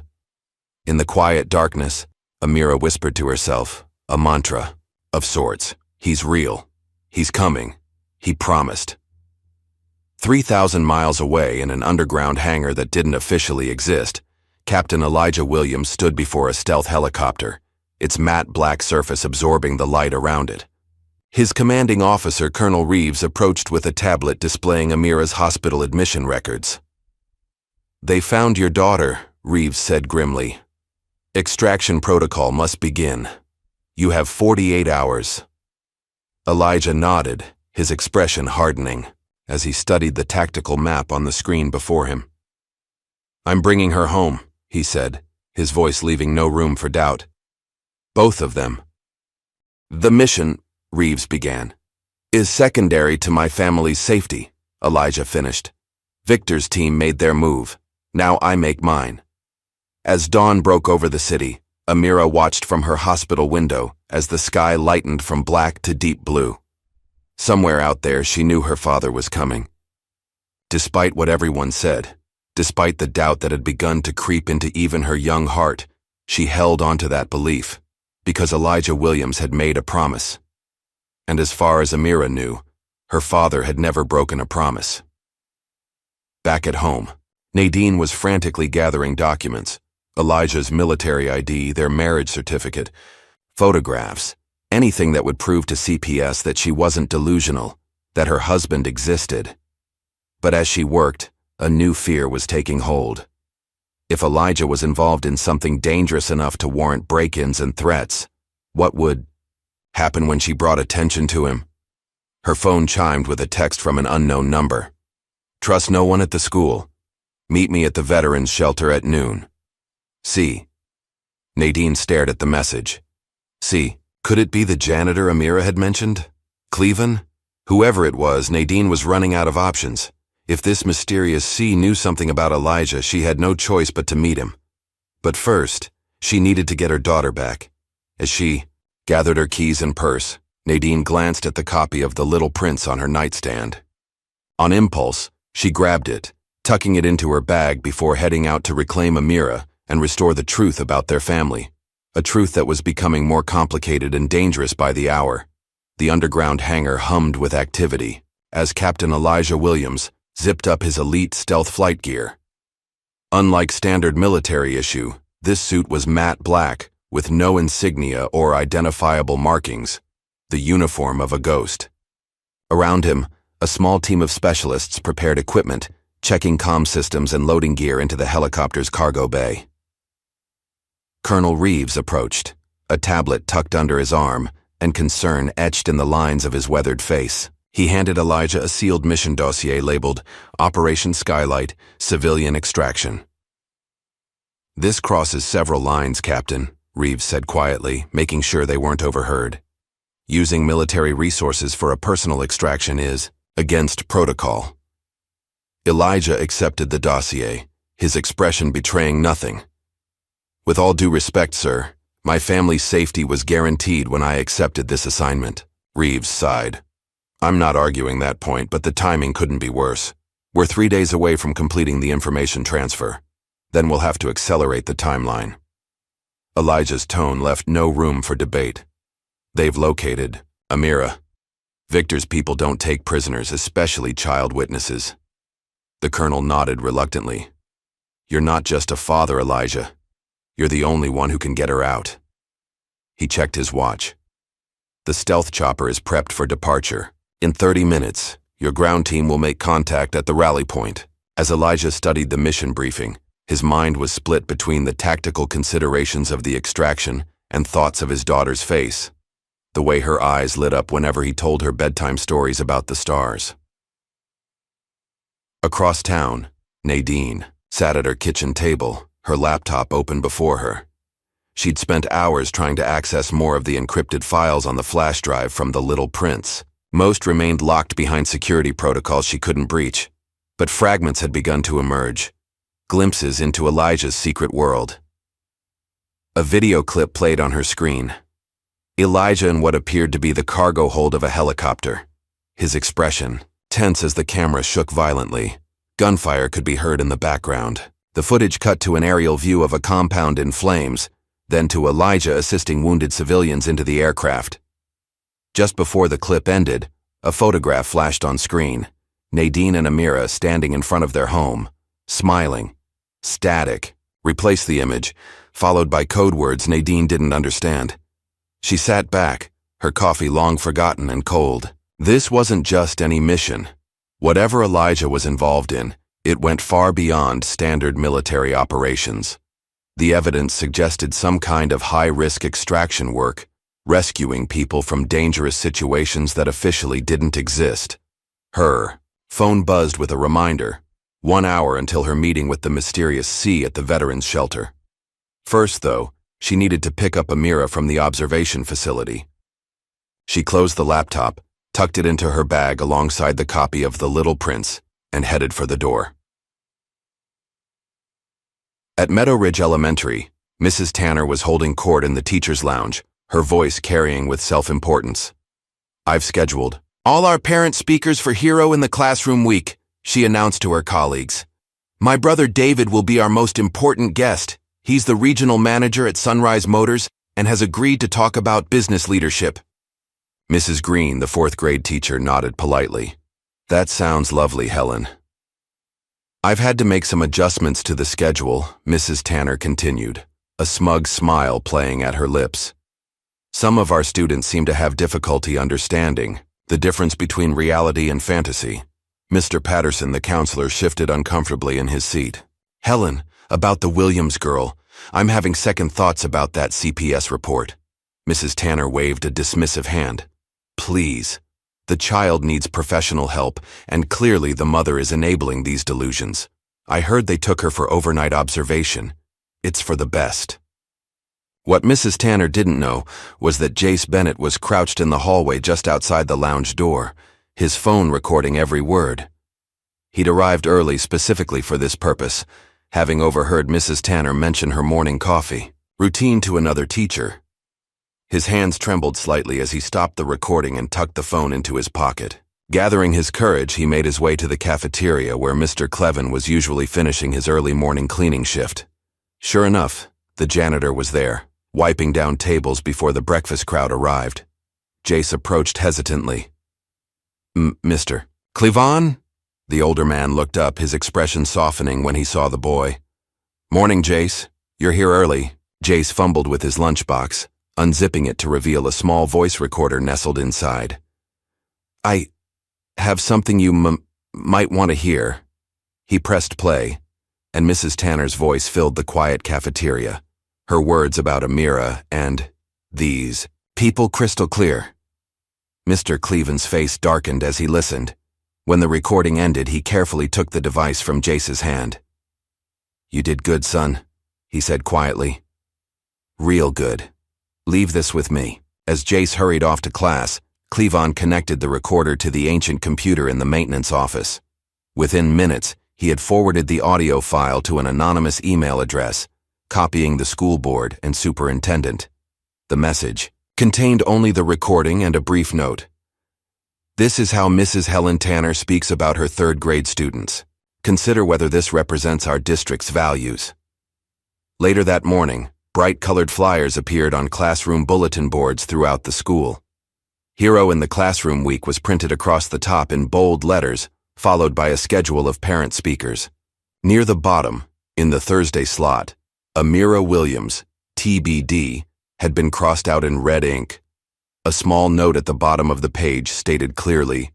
In the quiet darkness, Amira whispered to herself, a mantra, of sorts. He's real. He's coming. He promised. 3,000 miles away in an underground hangar that didn't officially exist, Captain Elijah Williams stood before a stealth helicopter, its matte black surface absorbing the light around it. His commanding officer, Colonel Reeves, approached with a tablet displaying Amira's hospital admission records. "They found your daughter," Reeves said grimly. "Extraction protocol must begin. You have 48 hours. Elijah nodded, his expression hardening, as he studied the tactical map on the screen before him. "I'm bringing her home," he said, his voice leaving no room for doubt. "Both of them." "The mission," Reeves began, "is secondary to my family's safety," Elijah finished. "Victor's team made their move. Now I make mine." As dawn broke over the city, Amira watched from her hospital window as the sky lightened from black to deep blue. Somewhere out there, she knew her father was coming. Despite what everyone said, despite the doubt that had begun to creep into even her young heart, she held on to that belief, because Elijah Williams had made a promise. And as far as Amira knew, her father had never broken a promise. Back at home, Nadine was frantically gathering documents: Elijah's military ID, their marriage certificate, photographs, anything that would prove to CPS that she wasn't delusional, that her husband existed. But as she worked, a new fear was taking hold. If Elijah was involved in something dangerous enough to warrant break-ins and threats, what would happen when she brought attention to him? Her phone chimed with a text from an unknown number. "Trust no one at the school. Meet me at the veterans shelter at noon. C." Nadine stared at the message. C. Could it be the janitor Amira had mentioned? Cleven? Whoever it was, Nadine was running out of options. If this mysterious C knew something about Elijah, she had no choice but to meet him. But first, she needed to get her daughter back. As she gathered her keys and purse, Nadine glanced at the copy of The Little Prince on her nightstand. On impulse, she grabbed it, tucking it into her bag before heading out to reclaim Amira and restore the truth about their family, a truth that was becoming more complicated and dangerous by the hour. The underground hangar hummed with activity as Captain Elijah Williams zipped up his elite stealth flight gear. Unlike standard military issue, this suit was matte black with no insignia or identifiable markings, the uniform of a ghost. Around him, a small team of specialists prepared equipment, checking comm systems and loading gear into the helicopter's cargo bay. Colonel Reeves approached, a tablet tucked under his arm and concern etched in the lines of his weathered face. He handed Elijah a sealed mission dossier labeled Operation Skylight, Civilian Extraction. "This crosses several lines, Captain," Reeves said quietly, making sure they weren't overheard. "Using military resources for a personal extraction is against protocol." Elijah accepted the dossier, his expression betraying nothing. "With all due respect, sir, my family's safety was guaranteed when I accepted this assignment," Reeves sighed. "I'm not arguing that point, but the timing couldn't be worse. We're 3 days away from completing the information transfer. Then we'll have to accelerate the timeline." Elijah's tone left no room for debate. "They've located Amira. Victor's people don't take prisoners, especially child witnesses." The colonel nodded reluctantly. "You're not just a father, Elijah. You're the only one who can get her out." He checked his watch. "The stealth chopper is prepped for departure. In 30 minutes, your ground team will make contact at the rally point." As Elijah studied the mission briefing, his mind was split between the tactical considerations of the extraction and thoughts of his daughter's face, the way her eyes lit up whenever he told her bedtime stories about the stars. Across town, Nadine sat at her kitchen table, her laptop open before her. She'd spent hours trying to access more of the encrypted files on the flash drive from The Little Prince. Most remained locked behind security protocols she couldn't breach, but fragments had begun to emerge, glimpses into Elijah's secret world. A video clip played on her screen. Elijah in what appeared to be the cargo hold of a helicopter. His expression, tense as the camera shook violently. Gunfire could be heard in the background. The footage cut to an aerial view of a compound in flames, then to Elijah assisting wounded civilians into the aircraft. Just before the clip ended, a photograph flashed on screen. Nadine and Amira standing in front of their home, smiling. Static. Replaced the image, followed by code words Nadine didn't understand. She sat back, her coffee long forgotten and cold. This wasn't just any mission. Whatever Elijah was involved in, it went far beyond standard military operations. The evidence suggested some kind of high-risk extraction work, rescuing people from dangerous situations that officially didn't exist. Her phone buzzed with a reminder, 1 hour until her meeting with the mysterious C at the veterans shelter. First, though, she needed to pick up Amira from the observation facility. She closed the laptop, tucked it into her bag alongside the copy of The Little Prince, and headed for the door. At Meadow Ridge Elementary, Mrs. Tanner was holding court in the teacher's lounge, her voice carrying with self-importance. "I've scheduled all our parent speakers for Hero in the Classroom week," she announced to her colleagues. "My brother David will be our most important guest. He's the regional manager at Sunrise Motors and has agreed to talk about business leadership." Mrs. Green, the fourth-grade teacher, nodded politely. "That sounds lovely, Helen." "I've had to make some adjustments to the schedule," Mrs. Tanner continued, a smug smile playing at her lips. "Some of our students seem to have difficulty understanding the difference between reality and fantasy." Mr. Patterson, the counselor, shifted uncomfortably in his seat. "Helen, about the Williams girl, I'm having second thoughts about that CPS report." Mrs. Tanner waved a dismissive hand. "Please. The child needs professional help, and clearly the mother is enabling these delusions. I heard they took her for overnight observation. It's for the best." What Mrs. Tanner didn't know was that Jace Bennett was crouched in the hallway just outside the lounge door, his phone recording every word. He'd arrived early specifically for this purpose, having overheard Mrs. Tanner mention her morning coffee, routine to another teacher. His hands trembled slightly as he stopped the recording and tucked the phone into his pocket. Gathering his courage, he made his way to the cafeteria where Mr. Clevin was usually finishing his early morning cleaning shift. Sure enough, the janitor was there, wiping down tables before the breakfast crowd arrived. Jace approached hesitantly. "Mr. Cleavon?" The older man looked up, his expression softening when he saw the boy. "Morning, Jace. You're here early." Jace fumbled with his lunchbox, unzipping it to reveal a small voice recorder nestled inside. "I have something you might want to hear." He pressed play, and Mrs. Tanner's voice filled the quiet cafeteria, her words about Amira and these people crystal clear. Mr. Cleven's face darkened as he listened. When the recording ended, he carefully took the device from Jace's hand. "You did good, son," he said quietly. "Real good. Leave this with me." As Jace hurried off to class, Cleavon connected the recorder to the ancient computer in the maintenance office. Within minutes, he had forwarded the audio file to an anonymous email address, copying the school board and superintendent. The message contained only the recording and a brief note. "This is how Mrs. Helen Tanner speaks about her third-grade students. Consider whether this represents our district's values." Later that morning, bright-colored flyers appeared on classroom bulletin boards throughout the school. Hero in the Classroom week was printed across the top in bold letters, followed by a schedule of parent speakers. Near the bottom, in the Thursday slot, Amira Williams, TBD, had been crossed out in red ink. A small note at the bottom of the page stated clearly,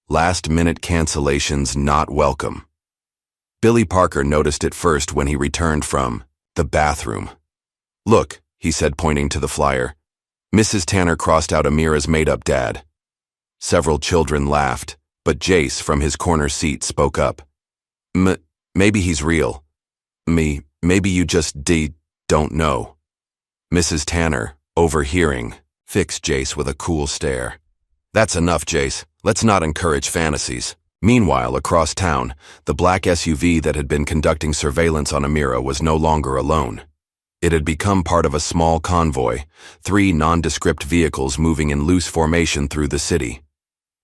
"Last-minute cancellations not welcome." Billy Parker noticed it first when he returned from the bathroom. "Look," he said, pointing to the flyer. Mrs. Tanner crossed out Amira's made-up dad. Several children laughed, but Jace, from his corner seat, spoke up. Maybe he's real. Maybe you just don't know." Mrs. Tanner, overhearing, fixed Jace with a cool stare. "That's enough, Jace. Let's not encourage fantasies." Meanwhile, across town, the black SUV that had been conducting surveillance on Amira was no longer alone. It had become part of a small convoy, 3 nondescript vehicles moving in loose formation through the city.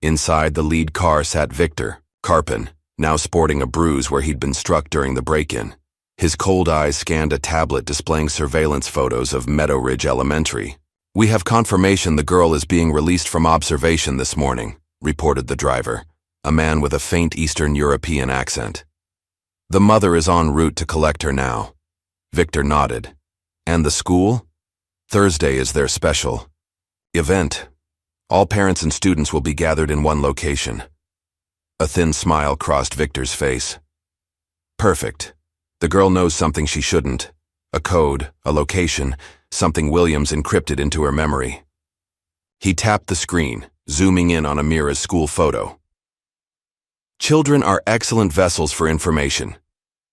Inside the lead car sat Victor Karpin, now sporting a bruise where he'd been struck during the break-in. His cold eyes scanned a tablet displaying surveillance photos of Meadow Ridge Elementary. "We have confirmation the girl is being released from observation this morning," reported the driver, a man with a faint Eastern European accent. "The mother is en route to collect her now." Victor nodded. "And the school? Thursday is their special event. All parents and students will be gathered in one location." A thin smile crossed Victor's face. "Perfect. The girl knows something she shouldn't. A code, a location, something Williams encrypted into her memory." He tapped the screen, zooming in on Amira's school photo. Children are excellent vessels for information.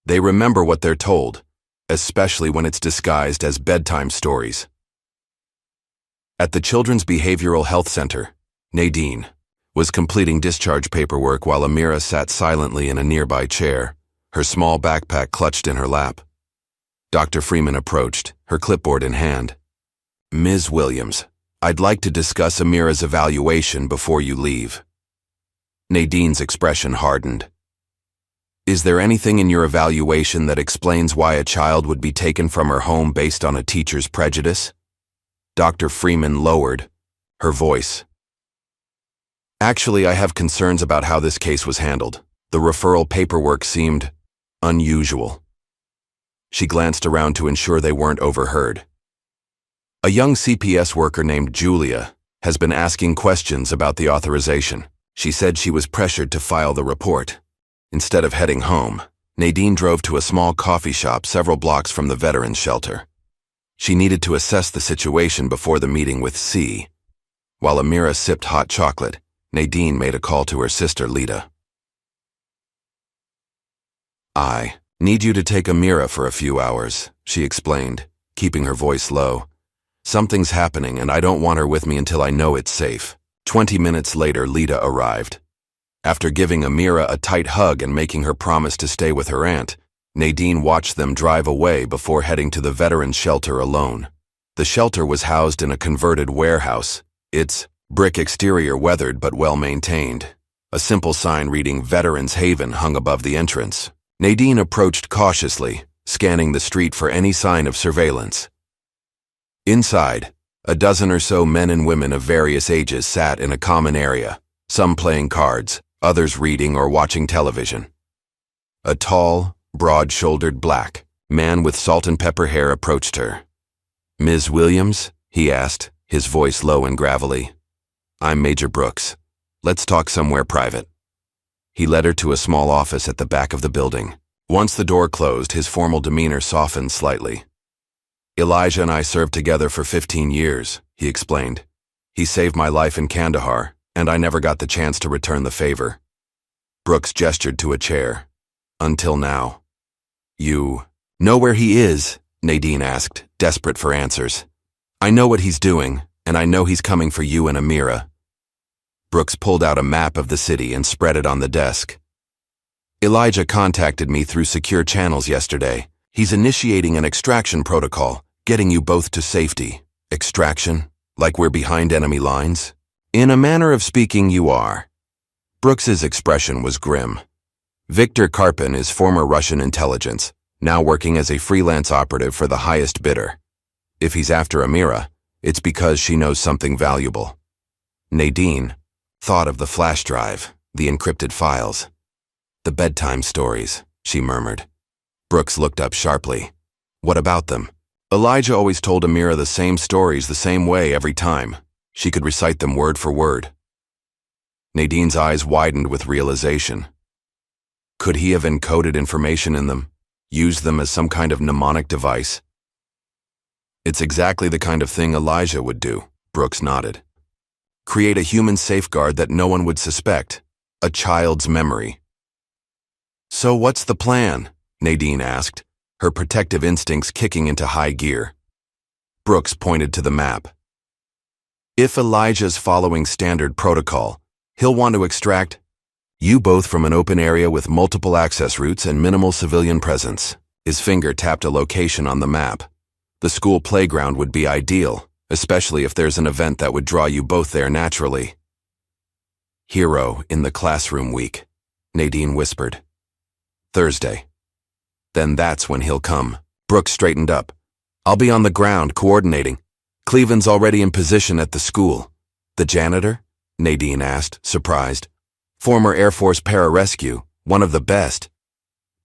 They remember what they're told, especially when it's disguised as bedtime stories. At the Children's Behavioral Health Center, Nadine was completing discharge paperwork while Amira sat silently in a nearby chair, her small backpack clutched in her lap. Dr. Freeman approached, her clipboard in hand. "Ms. Williams, I'd like to discuss Amira's evaluation before you leave." Nadine's expression hardened. "Is there anything in your evaluation that explains why a child would be taken from her home based on a teacher's prejudice?" Dr. Freeman lowered her voice. "Actually, I have concerns about how this case was handled. The referral paperwork seemed unusual." She glanced around to ensure they weren't overheard. "A young CPS worker named Julia has been asking questions about the authorization. She said she was pressured to file the report." Instead of heading home, Nadine drove to a small coffee shop several blocks from the veterans' shelter. She needed to assess the situation before the meeting with C. While Amira sipped hot chocolate, Nadine made a call to her sister Lita. "I need you to take Amira for a few hours," she explained, keeping her voice low. "Something's happening and I don't want her with me until I know it's safe." 20 minutes later, Lita arrived. After giving Amira a tight hug and making her promise to stay with her aunt, Nadine watched them drive away before heading to the veterans' shelter alone. The shelter was housed in a converted warehouse, its brick exterior weathered but well-maintained. A simple sign reading Veterans Haven hung above the entrance. Nadine approached cautiously, scanning the street for any sign of surveillance. Inside, a dozen or so men and women of various ages sat in a common area, some playing cards, others reading or watching television. A tall, broad-shouldered black man with salt and pepper hair approached her. "Ms. Williams?" he asked, his voice low and gravelly. "I'm Major Brooks. Let's talk somewhere private." He led her to a small office at the back of the building. Once the door closed, his formal demeanor softened slightly. "Elijah and I served together for 15 years, he explained. "He saved my life in Kandahar, and I never got the chance to return the favor." Brooks gestured to a chair. "Until now." "You know where he is?" Nadine asked, desperate for answers. "I know what he's doing, and I know he's coming for you and Amira." Brooks pulled out a map of the city and spread it on the desk. "Elijah contacted me through secure channels yesterday. He's initiating an extraction protocol, getting you both to safety." "Extraction? Like we're behind enemy lines?" "In a manner of speaking, you are." Brooks's expression was grim. Victor Karpin is former Russian intelligence, now working as a freelance operative for the highest bidder. If he's after Amira, it's because she knows something valuable. Nadine thought of the flash drive, the encrypted files. "The bedtime stories," she murmured. Brooks looked up sharply. "What about them?" "Elijah always told Amira the same stories the same way every time. She could recite them word for word." Nadine's eyes widened with realization. Could he have encoded information in them, used them as some kind of mnemonic device? "It's exactly the kind of thing Elijah would do," Brooks nodded. "Create a human safeguard that no one would suspect, a child's memory." "So what's the plan?" Nadine asked, her protective instincts kicking into high gear. Brooks pointed to the map. "If Elijah's following standard protocol, he'll want to extract you both from an open area with multiple access routes and minimal civilian presence." His finger tapped a location on the map. The school playground would be ideal, especially if there's an event that would draw you both there naturally. Hero in the classroom week, Nadine whispered. Thursday. Then that's when he'll come. Brooke straightened up. I'll be on the ground coordinating. Cleveland's already in position at the school. The janitor? Nadine asked, surprised. Former Air Force pararescue, one of the best.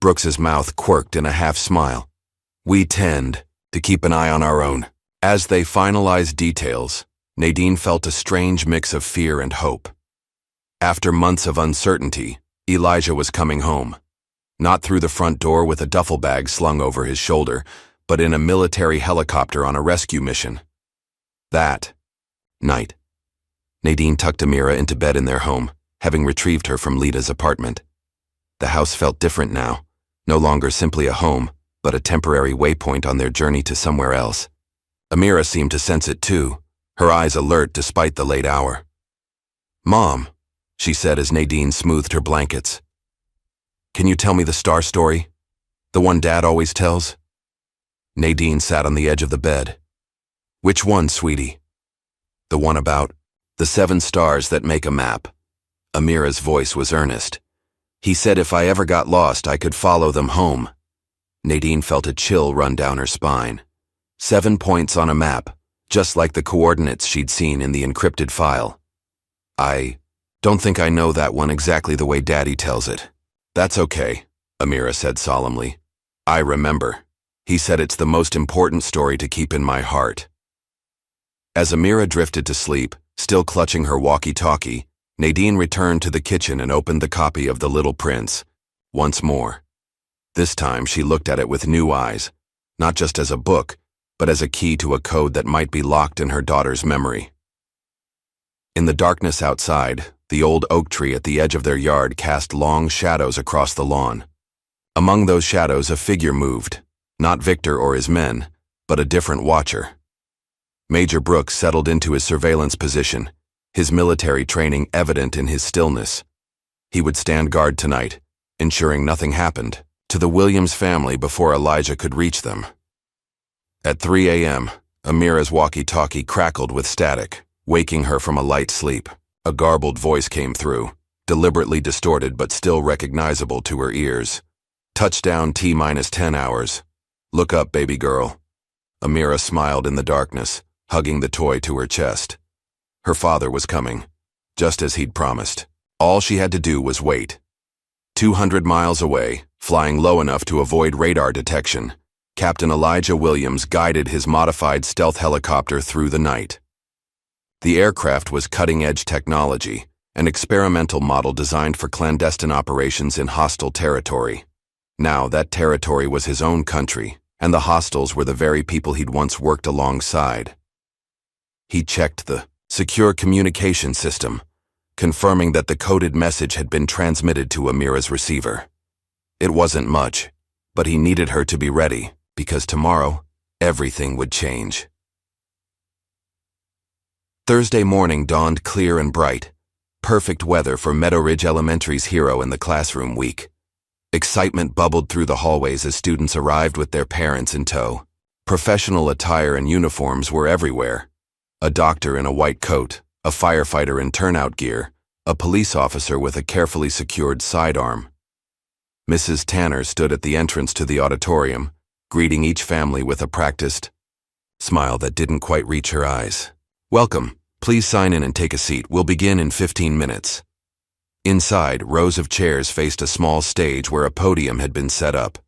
Brooks's mouth quirked in a half-smile. We tend to keep an eye on our own. As they finalized details, Nadine felt a strange mix of fear and hope. After months of uncertainty, Elijah was coming home. Not through the front door with a duffel bag slung over his shoulder, but in a military helicopter on a rescue mission. That night, Nadine tucked Amira into bed in their home, having retrieved her from Lita's apartment. The house felt different now, no longer simply a home, but a temporary waypoint on their journey to somewhere else. Amira seemed to sense it too, her eyes alert despite the late hour. Mom, she said as Nadine smoothed her blankets. Can you tell me the star story? The one Dad always tells? Nadine sat on the edge of the bed. Which one, sweetie? The one about the 7 stars that make a map. Amira's voice was earnest. He said if I ever got lost, I could follow them home. Nadine felt a chill run down her spine. 7 points on a map, just like the coordinates she'd seen in the encrypted file. I don't think I know that one exactly the way Daddy tells it. That's okay, Amira said solemnly. I remember. He said it's the most important story to keep in my heart. As Amira drifted to sleep, still clutching her walkie-talkie, Nadine returned to the kitchen and opened the copy of The Little Prince. Once more. This time she looked at it with new eyes, not just as a book, but as a key to a code that might be locked in her daughter's memory. In the darkness outside, the old oak tree at the edge of their yard cast long shadows across the lawn. Among those shadows a figure moved, not Victor or his men, but a different watcher. Major Brooks settled into his surveillance position, his military training evident in his stillness. He would stand guard tonight, ensuring nothing happened to the Williams family before Elijah could reach them. At 3 a.m., Amira's walkie-talkie crackled with static, waking her from a light sleep. A garbled voice came through, deliberately distorted but still recognizable to her ears. Touchdown T-10 hours. Look up, baby girl. Amira smiled in the darkness, hugging the toy to her chest. Her father was coming, just as he'd promised. All she had to do was wait. 200 miles away, flying low enough to avoid radar detection, Captain Elijah Williams guided his modified stealth helicopter through the night. The aircraft was cutting-edge technology, an experimental model designed for clandestine operations in hostile territory. Now that territory was his own country, and the hostiles were the very people he'd once worked alongside. He checked the secure communication system, confirming that the coded message had been transmitted to Amira's receiver. It wasn't much, but he needed her to be ready, because tomorrow, everything would change. Thursday morning dawned clear and bright, perfect weather for Meadow Ridge Elementary's Hero in the Classroom week. Excitement bubbled through the hallways as students arrived with their parents in tow. Professional attire and uniforms were everywhere. A doctor in a white coat, a firefighter in turnout gear, a police officer with a carefully secured sidearm. Mrs. Tanner stood at the entrance to the auditorium, greeting each family with a practiced smile that didn't quite reach her eyes. Welcome. Please sign in and take a seat. We'll begin in 15 minutes. Inside, rows of chairs faced a small stage where a podium had been set up.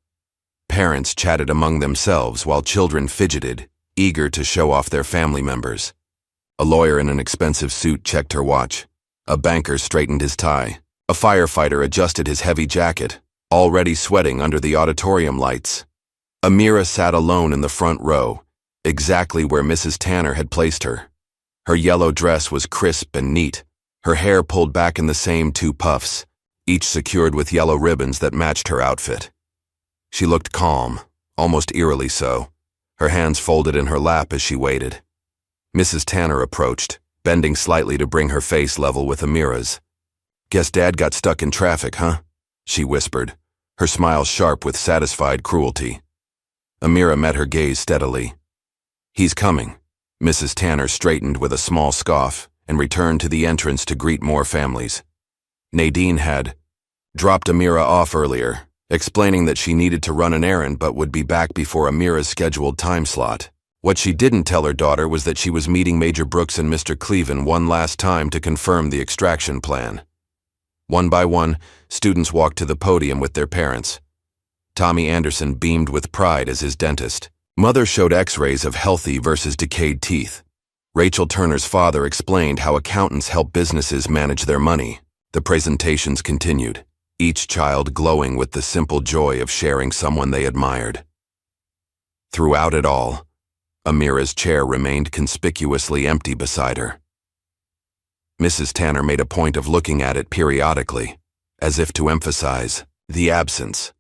Parents chatted among themselves while children fidgeted, eager to show off their family members. A lawyer in an expensive suit checked her watch. A banker straightened his tie. A firefighter adjusted his heavy jacket, already sweating under the auditorium lights. Amira sat alone in the front row, exactly where Mrs. Tanner had placed her. Her yellow dress was crisp and neat, her hair pulled back in the same 2 puffs, each secured with yellow ribbons that matched her outfit. She looked calm, almost eerily so, her hands folded in her lap as she waited. Mrs. Tanner approached, bending slightly to bring her face level with Amira's. Guess Dad got stuck in traffic, huh? She whispered, her smile sharp with satisfied cruelty. Amira met her gaze steadily. "He's coming." Mrs. Tanner straightened with a small scoff and returned to the entrance to greet more families. Nadine had dropped Amira off earlier, explaining that she needed to run an errand but would be back before Amira's scheduled time slot. What she didn't tell her daughter was that she was meeting Major Brooks and Mr. Cleven one last time to confirm the extraction plan. One by one, students walked to the podium with their parents. Tommy Anderson beamed with pride as his dentist. Mother showed x-rays of healthy versus decayed teeth. Rachel Turner's father explained how accountants help businesses manage their money. The presentations continued, each child glowing with the simple joy of sharing someone they admired. Throughout it all, Amira's chair remained conspicuously empty beside her. Mrs. Tanner made a point of looking at it periodically, as if to emphasize the absence.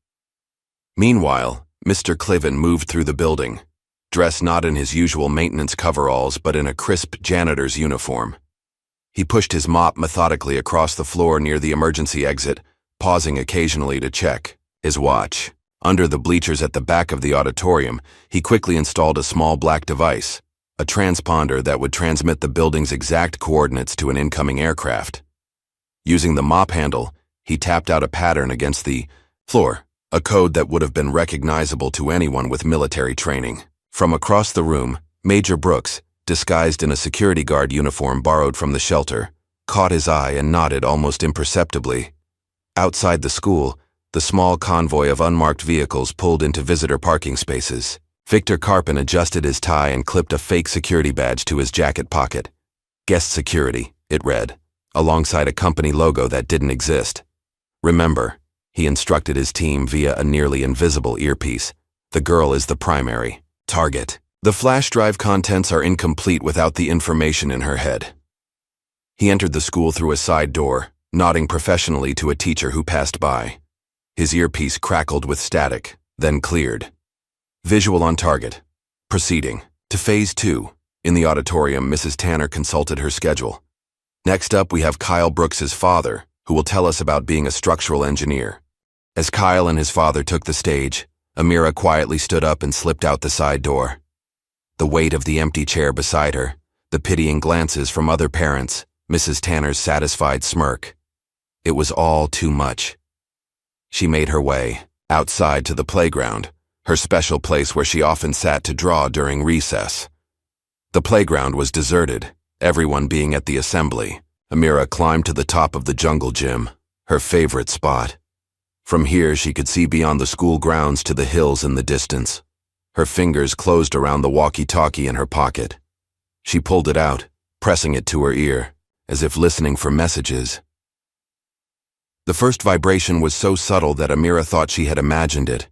Meanwhile, Mr. Cleven moved through the building, dressed not in his usual maintenance coveralls but in a crisp janitor's uniform. He pushed his mop methodically across the floor near the emergency exit, pausing occasionally to check his watch. Under the bleachers at the back of the auditorium, he quickly installed a small black device, a transponder that would transmit the building's exact coordinates to an incoming aircraft. Using the mop handle, he tapped out a pattern against the floor, a code that would have been recognizable to anyone with military training. From across the room, Major Brooks, disguised in a security guard uniform borrowed from the shelter, caught his eye and nodded almost imperceptibly. Outside the school, the small convoy of unmarked vehicles pulled into visitor parking spaces. Victor Carpin adjusted his tie and clipped a fake security badge to his jacket pocket. Guest security, it read, alongside a company logo that didn't exist. Remember, he instructed his team via a nearly invisible earpiece, the girl is the primary target. The flash drive contents are incomplete without the information in her head. He entered the school through a side door, nodding professionally to a teacher who passed by. His earpiece crackled with static, then cleared. Visual on target. Proceeding to Phase 2. In the auditorium, Mrs. Tanner consulted her schedule. Next up, we have Kyle Brooks's father, who will tell us about being a structural engineer. As Kyle and his father took the stage, Amira quietly stood up and slipped out the side door. The weight of the empty chair beside her, the pitying glances from other parents, Mrs. Tanner's satisfied smirk. It was all too much. She made her way outside to the playground, her special place where she often sat to draw during recess. The playground was deserted, everyone being at the assembly. Amira climbed to the top of the jungle gym, her favorite spot. From here she could see beyond the school grounds to the hills in the distance. Her fingers closed around the walkie-talkie in her pocket. She pulled it out, pressing it to her ear, as if listening for messages. The first vibration was so subtle that Amira thought she had imagined it,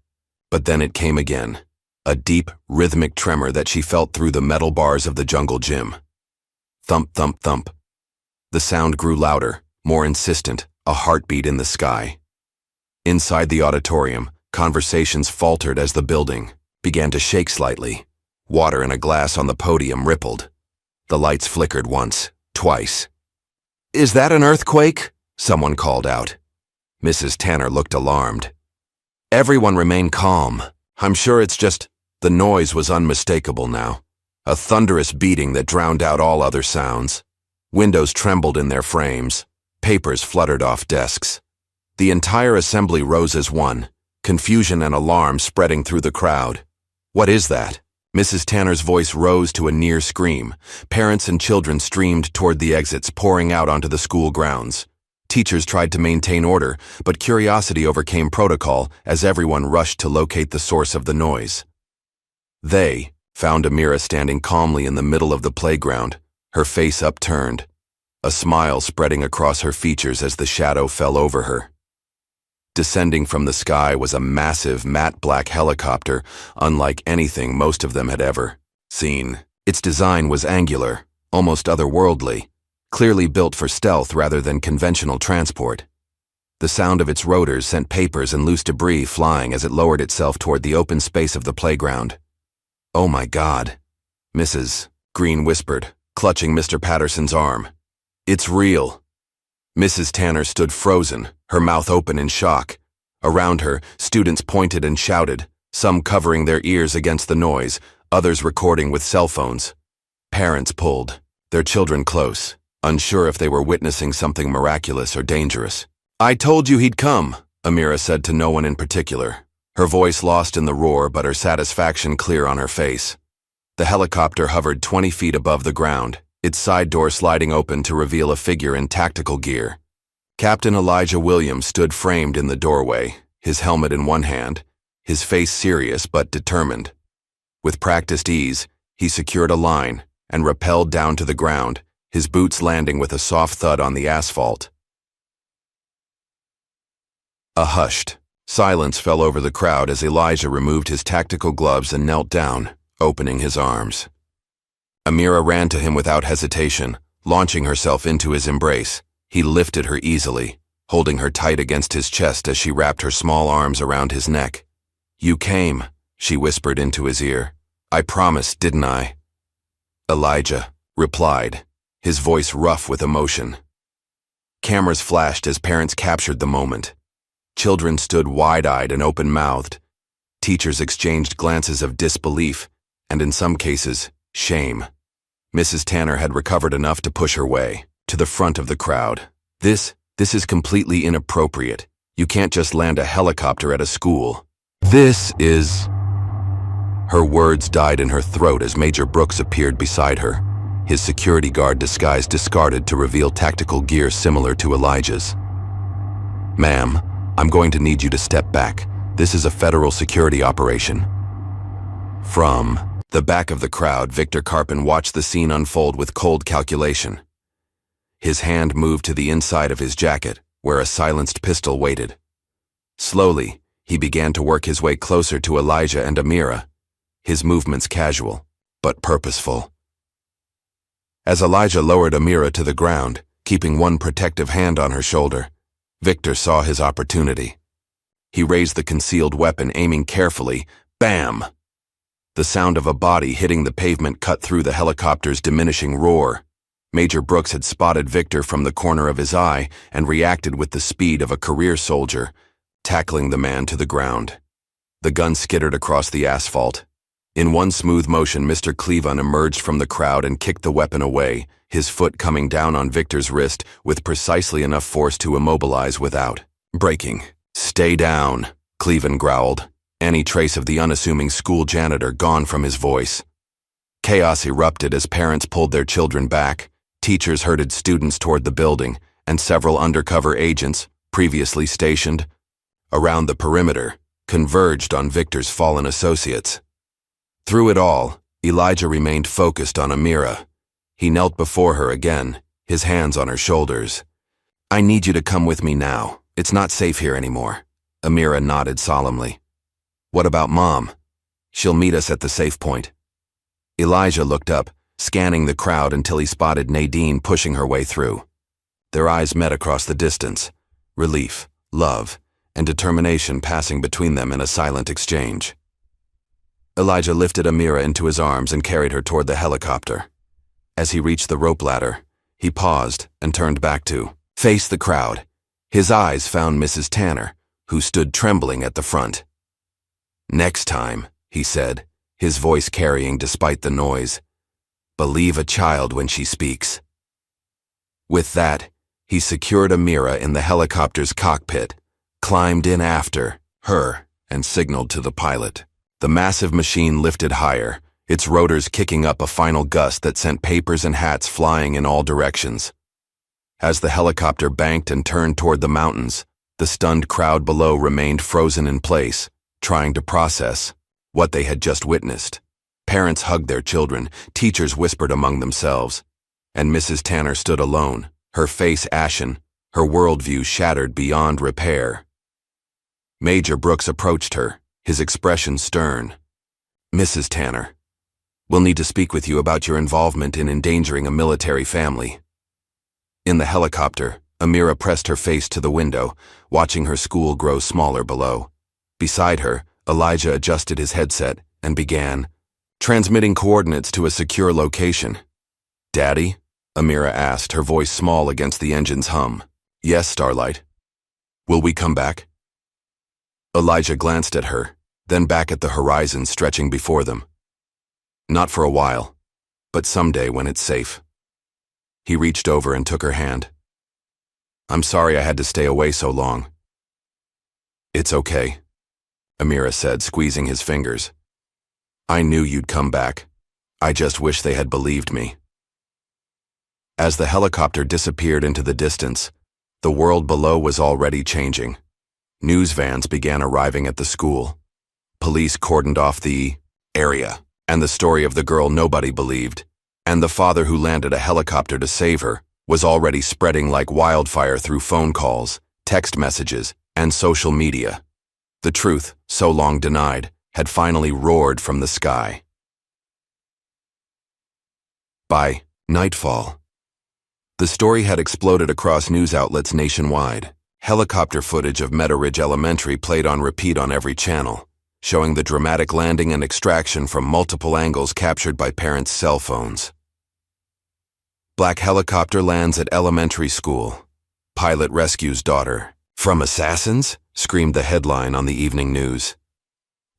but then it came again, a deep, rhythmic tremor that she felt through the metal bars of the jungle gym. Thump, thump, thump. The sound grew louder, more insistent, a heartbeat in the sky. Inside the auditorium, conversations faltered as the building began to shake slightly. Water in a glass on the podium rippled. The lights flickered once, twice. "Is that an earthquake?" someone called out. Mrs. Tanner looked alarmed. Everyone remained calm. "I'm sure it's just..." The noise was unmistakable now. A thunderous beating that drowned out all other sounds. Windows trembled in their frames. Papers fluttered off desks. The entire assembly rose as one, confusion and alarm spreading through the crowd. "What is that?" Mrs. Tanner's voice rose to a near scream. Parents and children streamed toward the exits, pouring out onto the school grounds. Teachers tried to maintain order, but curiosity overcame protocol as everyone rushed to locate the source of the noise. They found Amira standing calmly in the middle of the playground, her face upturned, a smile spreading across her features as the shadow fell over her. Descending from the sky was a massive matte black helicopter, unlike anything most of them had ever seen. Its design was angular, almost otherworldly, clearly built for stealth rather than conventional transport. The sound of its rotors sent papers and loose debris flying as it lowered itself toward the open space of the playground. "Oh my God," Mrs. Green whispered, clutching Mr. Patterson's arm. "It's real." Mrs. Tanner stood frozen, her mouth open in shock. Around her, students pointed and shouted, some covering their ears against the noise, others recording with cell phones. Parents pulled their children close, unsure if they were witnessing something miraculous or dangerous. "I told you he'd come," Amira said to no one in particular, her voice lost in the roar but her satisfaction clear on her face. The helicopter hovered 20 feet above the ground, its side door sliding open to reveal a figure in tactical gear. Captain Elijah Williams stood framed in the doorway, his helmet in one hand, his face serious but determined. With practiced ease, he secured a line and rappelled down to the ground, his boots landing with a soft thud on the asphalt. A hushed silence fell over the crowd as Elijah removed his tactical gloves and knelt down, opening his arms. Amira ran to him without hesitation, launching herself into his embrace. He lifted her easily, holding her tight against his chest as she wrapped her small arms around his neck. "You came," she whispered into his ear. "I promised, didn't I?" Elijah replied, his voice rough with emotion. Cameras flashed as parents captured the moment. Children stood wide-eyed and open-mouthed. Teachers exchanged glances of disbelief, and in some cases, shame. Mrs. Tanner had recovered enough to push her way to the front of the crowd. This is completely inappropriate. You can't just land a helicopter at a school. This is..." Her words died in her throat as Major Brooks appeared beside her, his security guard disguise discarded to reveal tactical gear similar to Elijah's. "Ma'am, I'm going to need you to step back. This is a federal security operation." From the back of the crowd, Victor Carpin watched the scene unfold with cold calculation. His hand moved to the inside of his jacket, where a silenced pistol waited. Slowly, he began to work his way closer to Elijah and Amira, his movements casual, but purposeful. As Elijah lowered Amira to the ground, keeping one protective hand on her shoulder, Victor saw his opportunity. He raised the concealed weapon, aiming carefully. Bam! The sound of a body hitting the pavement cut through the helicopter's diminishing roar. Major Brooks had spotted Victor from the corner of his eye and reacted with the speed of a career soldier, tackling the man to the ground. The gun skittered across the asphalt. In one smooth motion, Mr. Cleveland emerged from the crowd and kicked the weapon away, his foot coming down on Victor's wrist with precisely enough force to immobilize without breaking. "Stay down," Cleveland growled, any trace of the unassuming school janitor gone from his voice. Chaos erupted as parents pulled their children back, teachers herded students toward the building, and several undercover agents, previously stationed around the perimeter, converged on Victor's fallen associates. Through it all, Elijah remained focused on Amira. He knelt before her again, his hands on her shoulders. "I need you to come with me now. It's not safe here anymore." Amira nodded solemnly. "What about Mom? She'll meet us at the safe point." Elijah looked up, scanning the crowd until he spotted Nadine pushing her way through. Their eyes met across the distance, relief, love, and determination passing between them in a silent exchange. Elijah lifted Amira into his arms and carried her toward the helicopter. As he reached the rope ladder, he paused and turned back to face the crowd. His eyes found Mrs. Tanner, who stood trembling at the front. "Next time," he said, his voice carrying despite the noise, "believe a child when she speaks." With that, he secured Amira in the helicopter's cockpit, climbed in after her, and signaled to the pilot. The massive machine lifted higher, its rotors kicking up a final gust that sent papers and hats flying in all directions. As the helicopter banked and turned toward the mountains, the stunned crowd below remained frozen in place, trying to process what they had just witnessed. Parents hugged their children, teachers whispered among themselves, and Mrs. Tanner stood alone, her face ashen, her worldview shattered beyond repair. Major Brooks approached her, his expression stern. "Mrs. Tanner, we'll need to speak with you about your involvement in endangering a military family." In the helicopter, Amira pressed her face to the window, watching her school grow smaller below. Beside her, Elijah adjusted his headset and began transmitting coordinates to a secure location. "Daddy?" Amira asked, her voice small against the engine's hum. "Yes, Starlight. Will we come back?" Elijah glanced at her, then back at the horizon stretching before them. Not for a while, but someday when it's safe. He reached over and took her hand. I'm sorry I had to stay away so long. It's okay, Amira said, squeezing his fingers. I knew you'd come back. I just wish they had believed me. As the helicopter disappeared into the distance, the world below was already changing. News vans began arriving at the school. Police cordoned off the area, and the story of the girl nobody believed, and the father who landed a helicopter to save her, was already spreading like wildfire through phone calls, text messages, and social media. The truth, so long denied, had finally roared from the sky. By nightfall, the story had exploded across news outlets nationwide. Helicopter footage of Meadow Ridge Elementary played on repeat on every channel, showing the dramatic landing and extraction from multiple angles captured by parents' cell phones. Black helicopter lands at elementary school. Pilot rescues daughter. From assassins? Screamed the headline on the evening news.